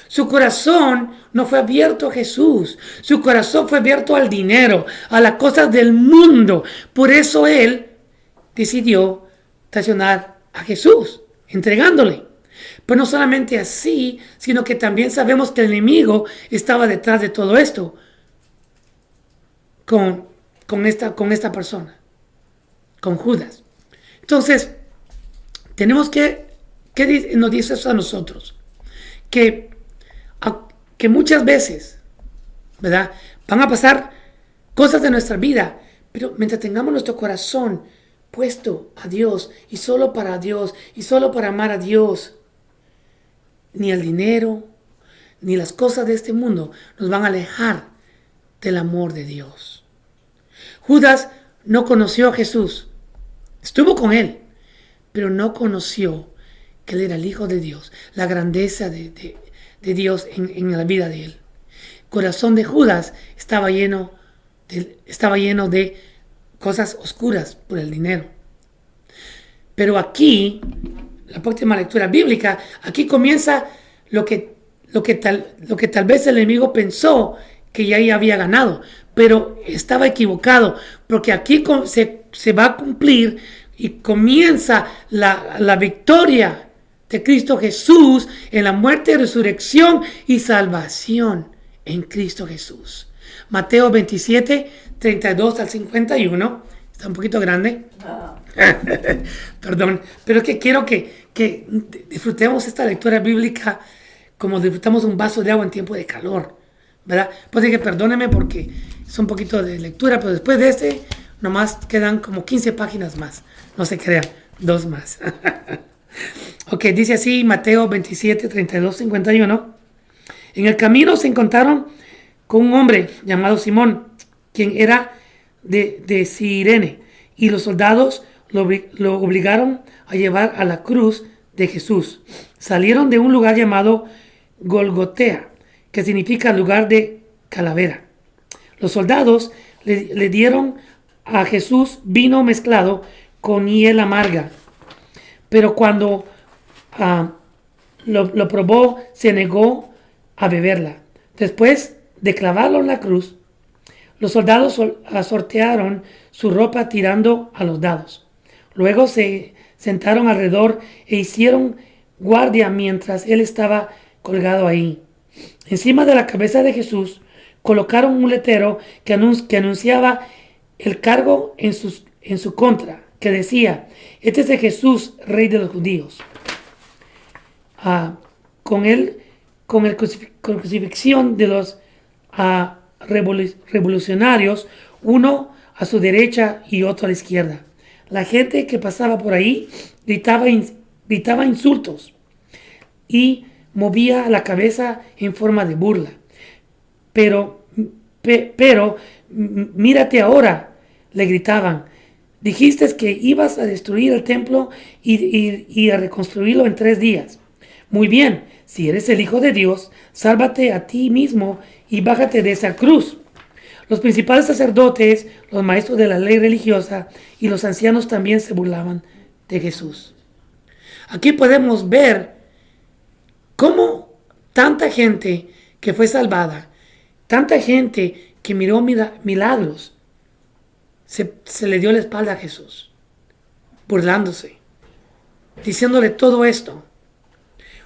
Su corazón no fue abierto a Jesús. Su corazón fue abierto al dinero, a las cosas del mundo. Por eso él decidió traicionar a Jesús, entregándole. Pero no solamente así, sino que también sabemos que el enemigo estaba detrás de todo esto con esta persona, con Judas. Entonces, tenemos ¿qué nos dice eso a nosotros? Que muchas veces, ¿verdad?, van a pasar cosas de nuestra vida, pero mientras tengamos nuestro corazón puesto a Dios y solo para Dios y solo para amar a Dios, ni el dinero ni las cosas de este mundo nos van a alejar del amor de Dios. Judas no conoció a Jesús, estuvo con él, pero no conoció que él era el Hijo de Dios, la grandeza de Dios en la vida de él. El corazón de Judas estaba lleno de cosas oscuras por el dinero. Pero aquí, la próxima lectura bíblica, aquí comienza lo que tal vez el enemigo pensó que ya había ganado, pero estaba equivocado, porque aquí se va a cumplir y comienza la victoria de Cristo Jesús en la muerte, resurrección y salvación en Cristo Jesús. Mateo 27, 32 al 51. Está un poquito grande. Perdón, pero es que quiero que disfrutemos esta lectura bíblica como disfrutamos un vaso de agua en tiempo de calor, ¿verdad? Pues que perdóneme porque es un poquito de lectura, pero después de nomás quedan como 15 páginas más. No se crean, 2 más. Ok, dice así Mateo 27, 32, 51. En el camino se encontraron con un hombre llamado Simón, quien era de Cirene, y los soldados lo obligaron a llevar a la cruz de Jesús. Salieron de un lugar llamado Golgotea, que significa lugar de calavera. Los soldados le dieron a Jesús vino mezclado con hiel amarga, pero cuando lo probó, se negó a beberla. Después de clavarlo en la cruz, los soldados sortearon su ropa tirando a los dados. Luego se sentaron alrededor e hicieron guardia mientras él estaba colgado ahí. Encima de la cabeza de Jesús colocaron un letrero que anunciaba el cargo en su contra, que decía: este es de Jesús, rey de los judíos. Con la crucifixión de los revolucionarios, uno a su derecha y otro a la izquierda. La gente que pasaba por ahí gritaba insultos y movía la cabeza en forma de burla. Pero mírate ahora, le gritaban. Dijiste que ibas a destruir el templo y a reconstruirlo en 3 días. Muy bien, si eres el Hijo de Dios, sálvate a ti mismo y bájate de esa cruz. Los principales sacerdotes, los maestros de la ley religiosa y los ancianos también se burlaban de Jesús. Aquí podemos ver cómo tanta gente que fue salvada, tanta gente que miró milagros, se le dio la espalda a Jesús, burlándose, diciéndole todo esto.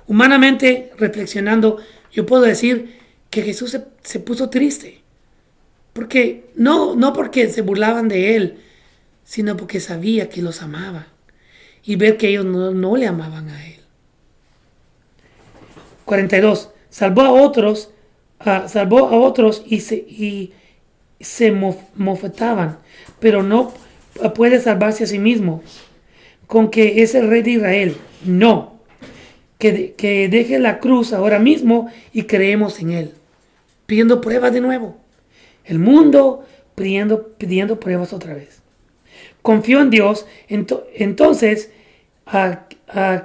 Humanamente reflexionando, yo puedo decir que Jesús se puso triste. Porque no porque se burlaban de él, sino porque sabía que los amaba. Y ver que ellos no le amaban a él. 42. Salvó a otros y se mofetaban, pero no puede salvarse a sí mismo. Con que es el rey de Israel. No. Que deje la cruz ahora mismo y creemos en él. Pidiendo pruebas de nuevo. El mundo pidiendo pruebas otra vez. Confió en Dios, entonces a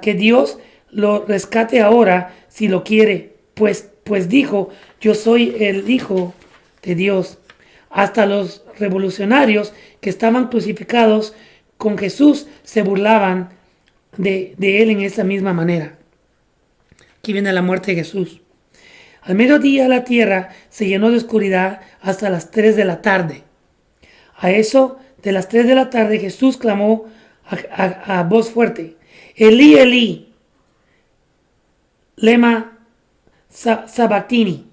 que Dios lo rescate ahora si lo quiere, pues dijo: yo soy el Hijo de Dios. Hasta los revolucionarios que estaban crucificados con Jesús se burlaban de él en esa misma manera. Aquí viene la muerte de Jesús. Al mediodía la tierra se llenó de oscuridad hasta las 3 de la tarde. A eso de las 3 de la tarde Jesús clamó a voz fuerte: Elí, Elí, lema sabactini,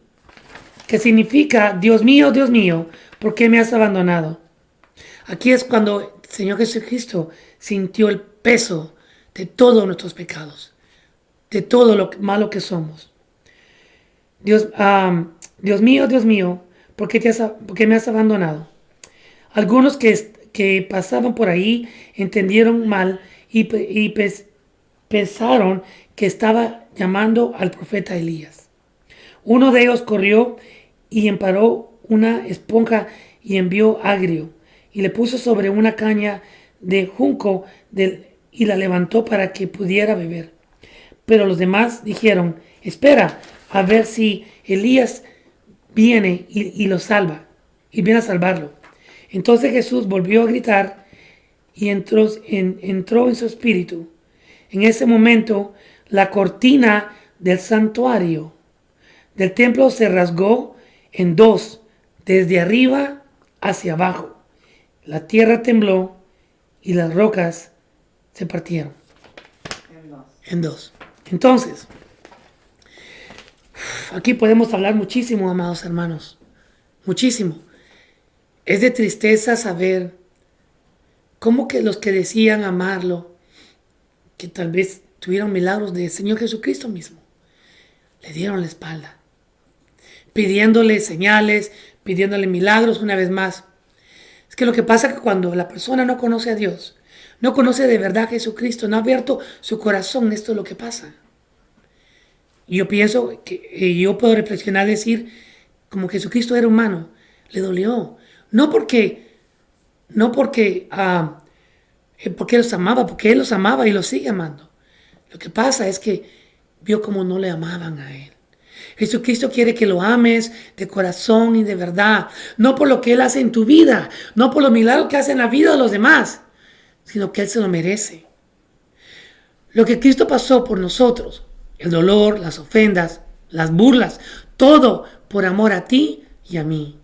que significa: Dios mío, ¿por qué me has abandonado? Aquí es cuando el Señor Jesucristo sintió el peso de todos nuestros pecados, de todo lo malo que somos. Dios mío, ¿por qué me has abandonado? Algunos que pasaban por ahí entendieron mal y pensaron que estaba llamando al profeta Elías. Uno de ellos corrió y emparó una esponja y envió agrio y le puso sobre una caña de junco y la levantó para que pudiera beber. Pero los demás dijeron: espera a ver si Elías viene y lo salva, y viene a salvarlo. Entonces Jesús volvió a gritar y entró en su espíritu. En ese momento la cortina del santuario del templo se rasgó en 2, desde arriba hacia abajo. La tierra tembló y las rocas se partieron en dos. Entonces, aquí podemos hablar muchísimo, amados hermanos, muchísimo. Es de tristeza saber cómo que los que decían amarlo, que tal vez tuvieron milagros del Señor Jesucristo mismo, le dieron la espalda, pidiéndole señales, pidiéndole milagros una vez más. Es que lo que pasa es que cuando la persona no conoce a Dios, no conoce de verdad a Jesucristo, no ha abierto su corazón, esto es lo que pasa. Yo pienso que yo puedo reflexionar, decir, como Jesucristo era humano, le dolió. No porque los amaba, porque Él los amaba y los sigue amando. Lo que pasa es que vio como no le amaban a Él. Jesucristo quiere que lo ames de corazón y de verdad, no por lo que Él hace en tu vida, no por los milagros que hace en la vida de los demás, sino que Él se lo merece. Lo que Cristo pasó por nosotros, el dolor, las ofensas, las burlas, todo por amor a ti y a mí.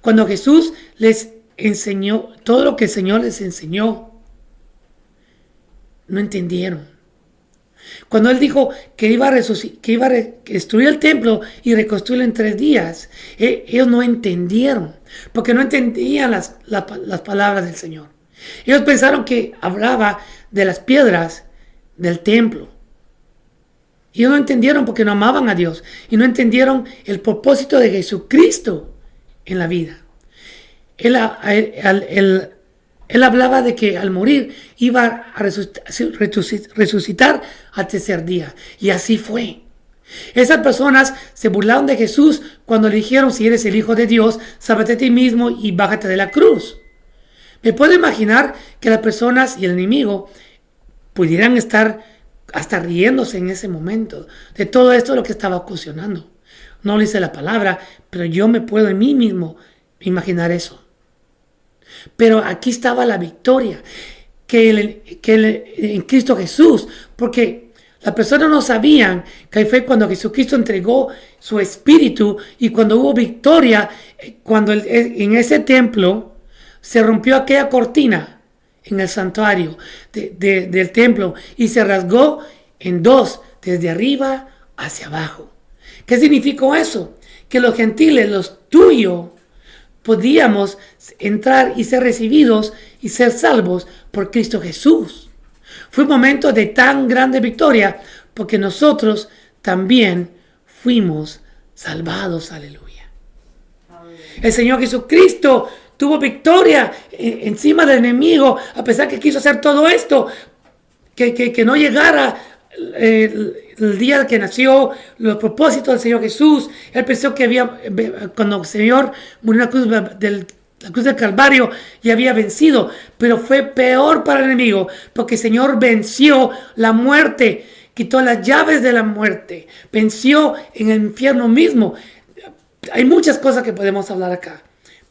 Cuando Jesús les enseñó todo lo que el Señor les enseñó, no entendieron. Cuando Él dijo que iba a destruir el templo y reconstruirlo en 3 días, ellos no entendieron, porque no entendían las palabras del Señor. Ellos pensaron que hablaba de las piedras del templo. Ellos no entendieron porque no amaban a Dios y no entendieron el propósito de Jesucristo en la vida. Él hablaba de que al morir iba a resucitar al 3er día. Y así fue. Esas personas se burlaron de Jesús cuando le dijeron: si eres el Hijo de Dios, sálvate a ti mismo y bájate de la cruz. Me puedo imaginar que las personas y el enemigo pudieran estar hasta riéndose en ese momento de todo esto lo que estaba ocasionando. No le hice la palabra, pero yo me puedo en mí mismo imaginar eso. Pero aquí estaba la victoria en Cristo Jesús, porque las personas no sabían que fue cuando Jesucristo entregó su espíritu y cuando hubo victoria, cuando en ese templo se rompió aquella cortina en el santuario del templo y se rasgó en 2, desde arriba hacia abajo. ¿Qué significó eso? Que los gentiles, los tuyos, podíamos entrar y ser recibidos y ser salvos por Cristo Jesús. Fue un momento de tan grande victoria porque nosotros también fuimos salvados. Aleluya. El Señor Jesucristo tuvo victoria encima del enemigo, a pesar que quiso hacer todo esto, que no llegara el día que nació, los propósitos del Señor Jesús. Él pensó que cuando el Señor murió en la cruz del Calvario, ya había vencido, pero fue peor para el enemigo, porque el Señor venció la muerte, quitó las llaves de la muerte, venció en el infierno mismo. Hay muchas cosas que podemos hablar acá,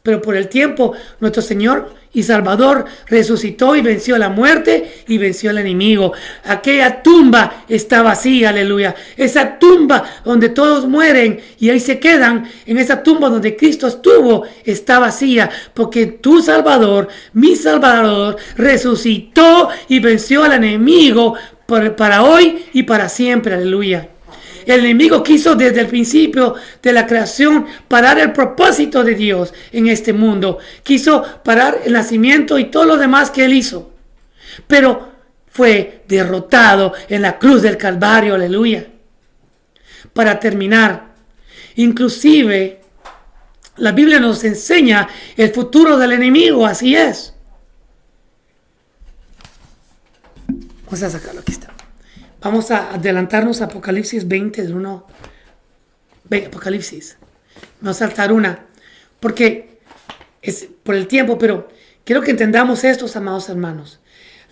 pero por el tiempo, nuestro Señor y Salvador resucitó y venció la muerte y venció al enemigo. Aquella tumba está vacía, aleluya. Esa tumba donde todos mueren y ahí se quedan, en esa tumba donde Cristo estuvo, está vacía, porque tu Salvador, mi Salvador, resucitó y venció al enemigo para hoy y para siempre, aleluya. El enemigo quiso desde el principio de la creación parar el propósito de Dios en este mundo. Quiso parar el nacimiento y todo lo demás que Él hizo. Pero fue derrotado en la cruz del Calvario, aleluya. Para terminar, inclusive la Biblia nos enseña el futuro del enemigo, así es. Vamos a sacarlo, aquí está. Vamos a adelantarnos a Apocalipsis 20, del 1. Apocalipsis. Vamos a saltar una. Porque es por el tiempo, pero quiero que entendamos esto, amados hermanos.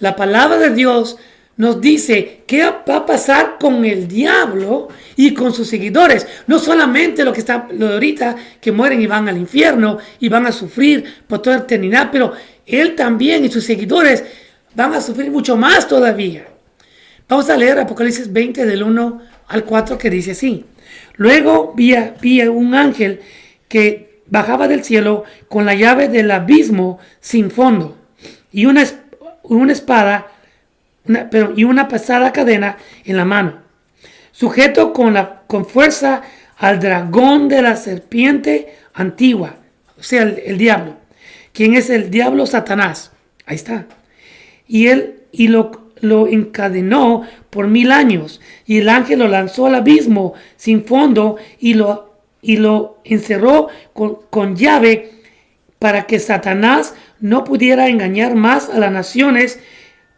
La palabra de Dios nos dice qué va a pasar con el diablo y con sus seguidores. No solamente lo de ahorita, que mueren y van al infierno y van a sufrir por toda eternidad, pero él también y sus seguidores van a sufrir mucho más todavía. Vamos a leer Apocalipsis 20 del 1 al 4 que dice así. Luego vi un ángel que bajaba del cielo con la llave del abismo sin fondo y una espada y una pesada cadena en la mano, sujeto con fuerza al dragón de la serpiente antigua, o sea, el diablo, quien es el diablo Satanás. Ahí está. Y lo encadenó por 1000 años, y el ángel lo lanzó al abismo sin fondo y lo encerró con llave para que Satanás no pudiera engañar más a las naciones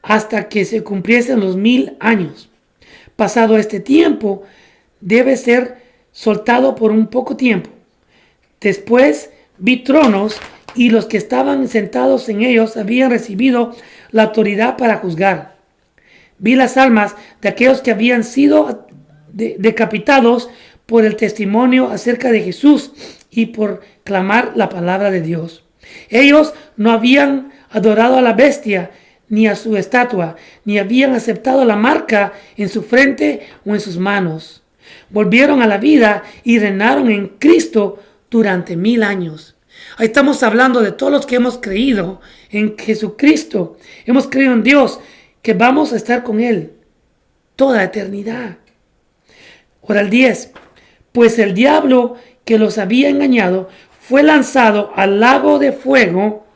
hasta que se cumpliesen los 1000 años. Pasado este tiempo, debe ser soltado por un poco tiempo. Después vi tronos y los que estaban sentados en ellos habían recibido la autoridad para juzgar. Vi las almas de aquellos que habían sido decapitados por el testimonio acerca de Jesús y por clamar la palabra de Dios. Ellos no habían adorado a la bestia ni a su estatua, ni habían aceptado la marca en su frente o en sus manos. Volvieron a la vida y reinaron en Cristo durante 1000 años. Ahí estamos hablando de todos los que hemos creído en Jesucristo. Hemos creído en Dios, que vamos a estar con Él toda eternidad. Ahora el 10. Pues el diablo que los había engañado fue lanzado al lago de fuego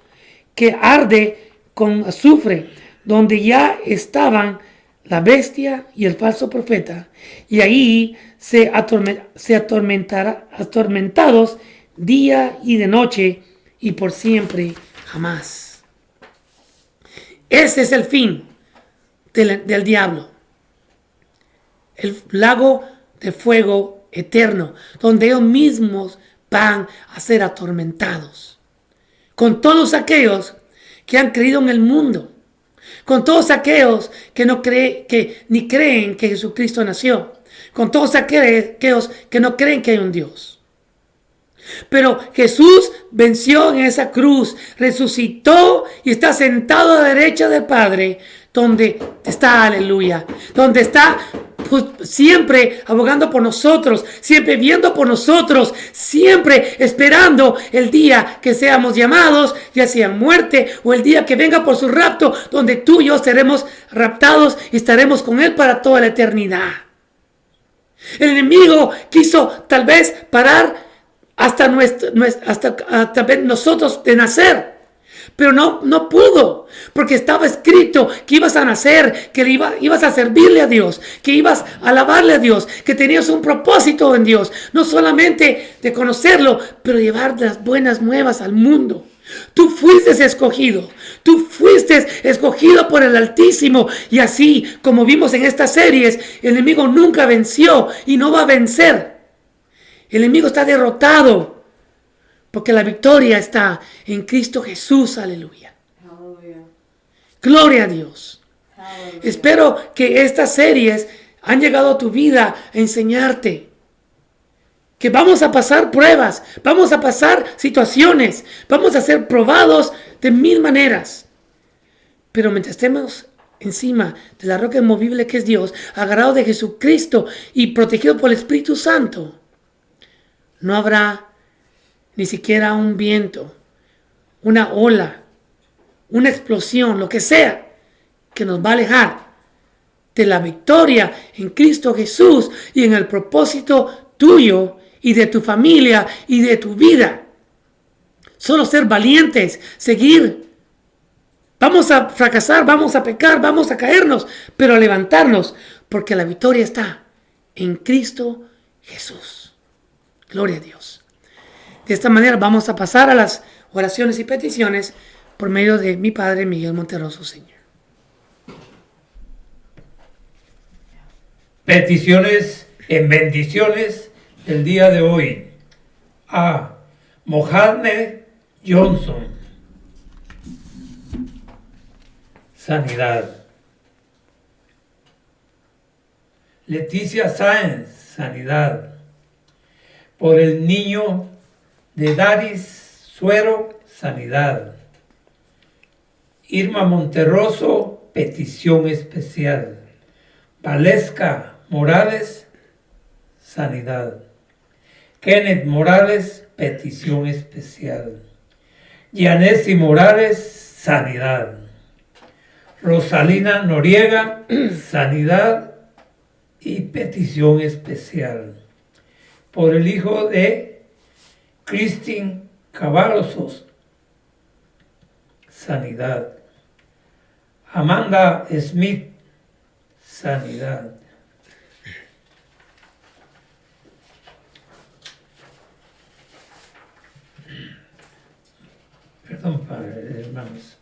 que arde con azufre, donde ya estaban la bestia y el falso profeta, y ahí se atormentados día y de noche y por siempre jamás. Ese es el fin del diablo. El lago de fuego eterno, donde ellos mismos van a ser atormentados. Con todos aquellos que han creído en el mundo, con todos aquellos que ni creen que Jesucristo nació, con todos aquellos que no creen que hay un Dios. Pero Jesús venció en esa cruz, resucitó y está sentado a la derecha del Padre, donde está, aleluya, donde está siempre abogando por nosotros, siempre viendo por nosotros, siempre esperando el día que seamos llamados, ya sea muerte o el día que venga por su rapto, donde tú y yo seremos raptados y estaremos con Él para toda la eternidad. El enemigo quiso tal vez parar hasta nosotros de nacer, pero no pudo, porque estaba escrito que ibas a nacer, que ibas a servirle a Dios, que ibas a alabarle a Dios, que tenías un propósito en Dios, no solamente de conocerlo, pero llevar las buenas nuevas al mundo. Tú fuiste escogido por el Altísimo, y así como vimos en estas series, el enemigo nunca venció y no va a vencer. El enemigo está derrotado, porque la victoria está en Cristo Jesús, aleluya. Aleluya. Gloria a Dios. Aleluya. Espero que estas series han llegado a tu vida a enseñarte que vamos a pasar pruebas, vamos a pasar situaciones, vamos a ser probados de 1000 maneras. Pero mientras estemos encima de la roca inmovible que es Dios, agarrado de Jesucristo y protegido por el Espíritu Santo, no habrá ni siquiera un viento, una ola, una explosión, lo que sea, que nos va a alejar de la victoria en Cristo Jesús y en el propósito tuyo y de tu familia y de tu vida. Solo ser valientes, seguir. Vamos a fracasar, vamos a pecar, vamos a caernos, pero a levantarnos, porque la victoria está en Cristo Jesús. Gloria a Dios. De esta manera vamos a pasar a las oraciones y peticiones por medio de mi padre Miguel Monterroso, Señor. Peticiones en bendiciones del día de hoy. A Mohamed Johnson. Sanidad. Leticia Sáenz. Sanidad. Por el niño de Daris Suero, sanidad. Irma Monterroso, petición especial. Valesca Morales, sanidad. Kenneth Morales, petición especial. Yanesi Morales, sanidad. Rosalina Noriega, sanidad y petición especial. Por el hijo de Cristin Caballosos, sanidad. Amanda Smith, sanidad. Perdón, padre, hermanos.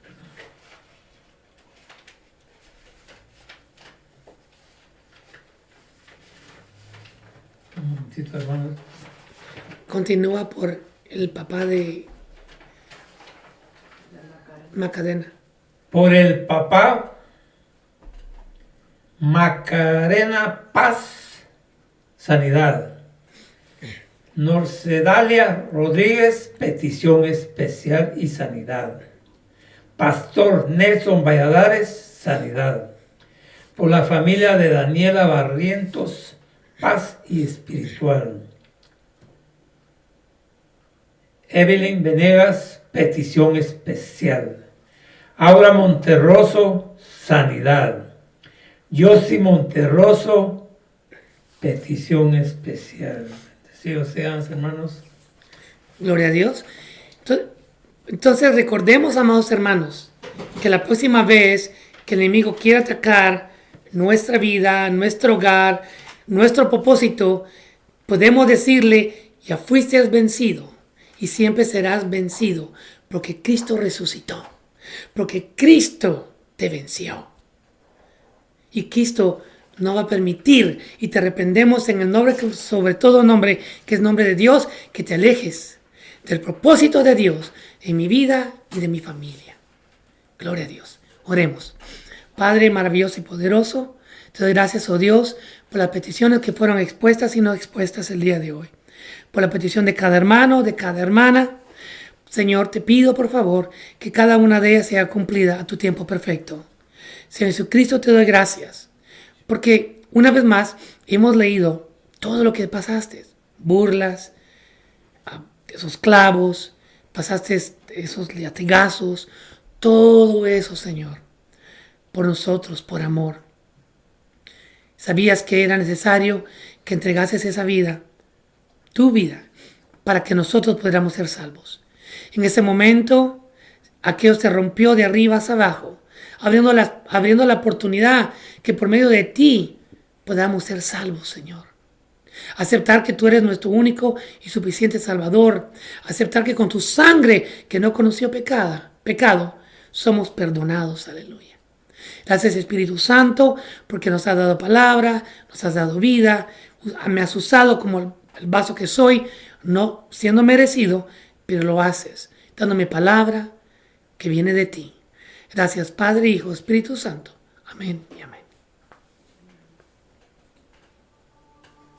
Despacito, hermanos. Continúa por el papá de Macarena. Por el papá Macarena Paz, sanidad. Norcedalia Rodríguez, petición especial y sanidad. Pastor Nelson Valladares, sanidad. Por la familia de Daniela Barrientos, paz y espiritual. Evelyn Venegas, petición especial. Aura Monterroso, sanidad. Yossi Monterroso, petición especial. Bendecidos sean, hermanos. Gloria a Dios. Entonces recordemos, amados hermanos, que la próxima vez que el enemigo quiera atacar nuestra vida, nuestro hogar, nuestro propósito, podemos decirle, ya fuiste vencido y siempre serás vencido, porque Cristo resucitó, porque Cristo te venció. Y Cristo no va a permitir, y te reprendemos en el nombre, sobre todo nombre, que es nombre de Dios, que te alejes del propósito de Dios en mi vida y de mi familia. Gloria a Dios. Oremos. Padre maravilloso y poderoso, te doy gracias, oh Dios, por las peticiones que fueron expuestas y no expuestas el día de hoy. Por la petición de cada hermano, de cada hermana. Señor, te pido por favor que cada una de ellas sea cumplida a tu tiempo perfecto. Señor Jesucristo, te doy gracias, porque una vez más hemos leído todo lo que pasaste. Burlas, esos clavos, pasaste esos latigazos, todo eso, Señor, por nosotros, por amor. Sabías que era necesario que entregases esa vida, tu vida, para que nosotros pudiéramos ser salvos. En ese momento, aquello se rompió de arriba hacia abajo, abriendo la oportunidad que por medio de ti podamos ser salvos, Señor. Aceptar que tú eres nuestro único y suficiente Salvador. Aceptar que con tu sangre, que no conoció pecado, somos perdonados. Aleluya. Gracias, Espíritu Santo, porque nos has dado palabra, nos has dado vida. Me has usado como el vaso que soy, no siendo merecido, pero lo haces, dándome palabra que viene de ti. Gracias, Padre, Hijo, Espíritu Santo. Amén y amén.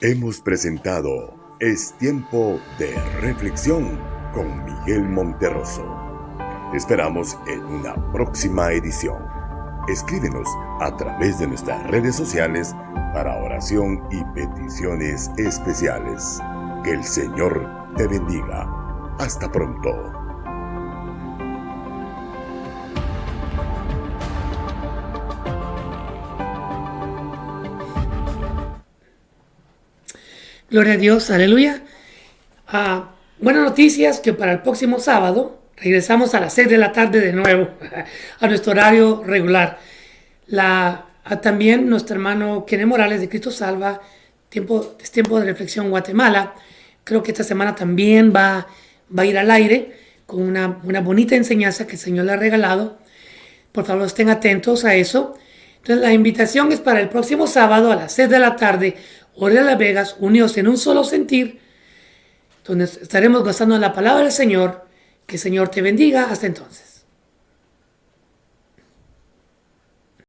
Hemos presentado Es Tiempo de Reflexión con Miguel Monterroso. Te esperamos en una próxima edición. Escríbenos a través de nuestras redes sociales para oración y peticiones especiales. Que el Señor te bendiga. Hasta pronto. Gloria a Dios, aleluya. Buenas noticias, que para el próximo sábado regresamos a las 6 de la tarde de nuevo a nuestro horario regular. También nuestro hermano Kenneth Morales de Cristo Salva, es tiempo de reflexión Guatemala. Creo que esta semana también va a ir al aire con una bonita enseñanza que el Señor le ha regalado. Por favor, estén atentos a eso. Entonces, la invitación es para el próximo sábado a las 6 de la tarde, hora de Las Vegas, unidos en un solo sentir, donde estaremos gozando de la palabra del Señor. Que el Señor te bendiga. Hasta entonces.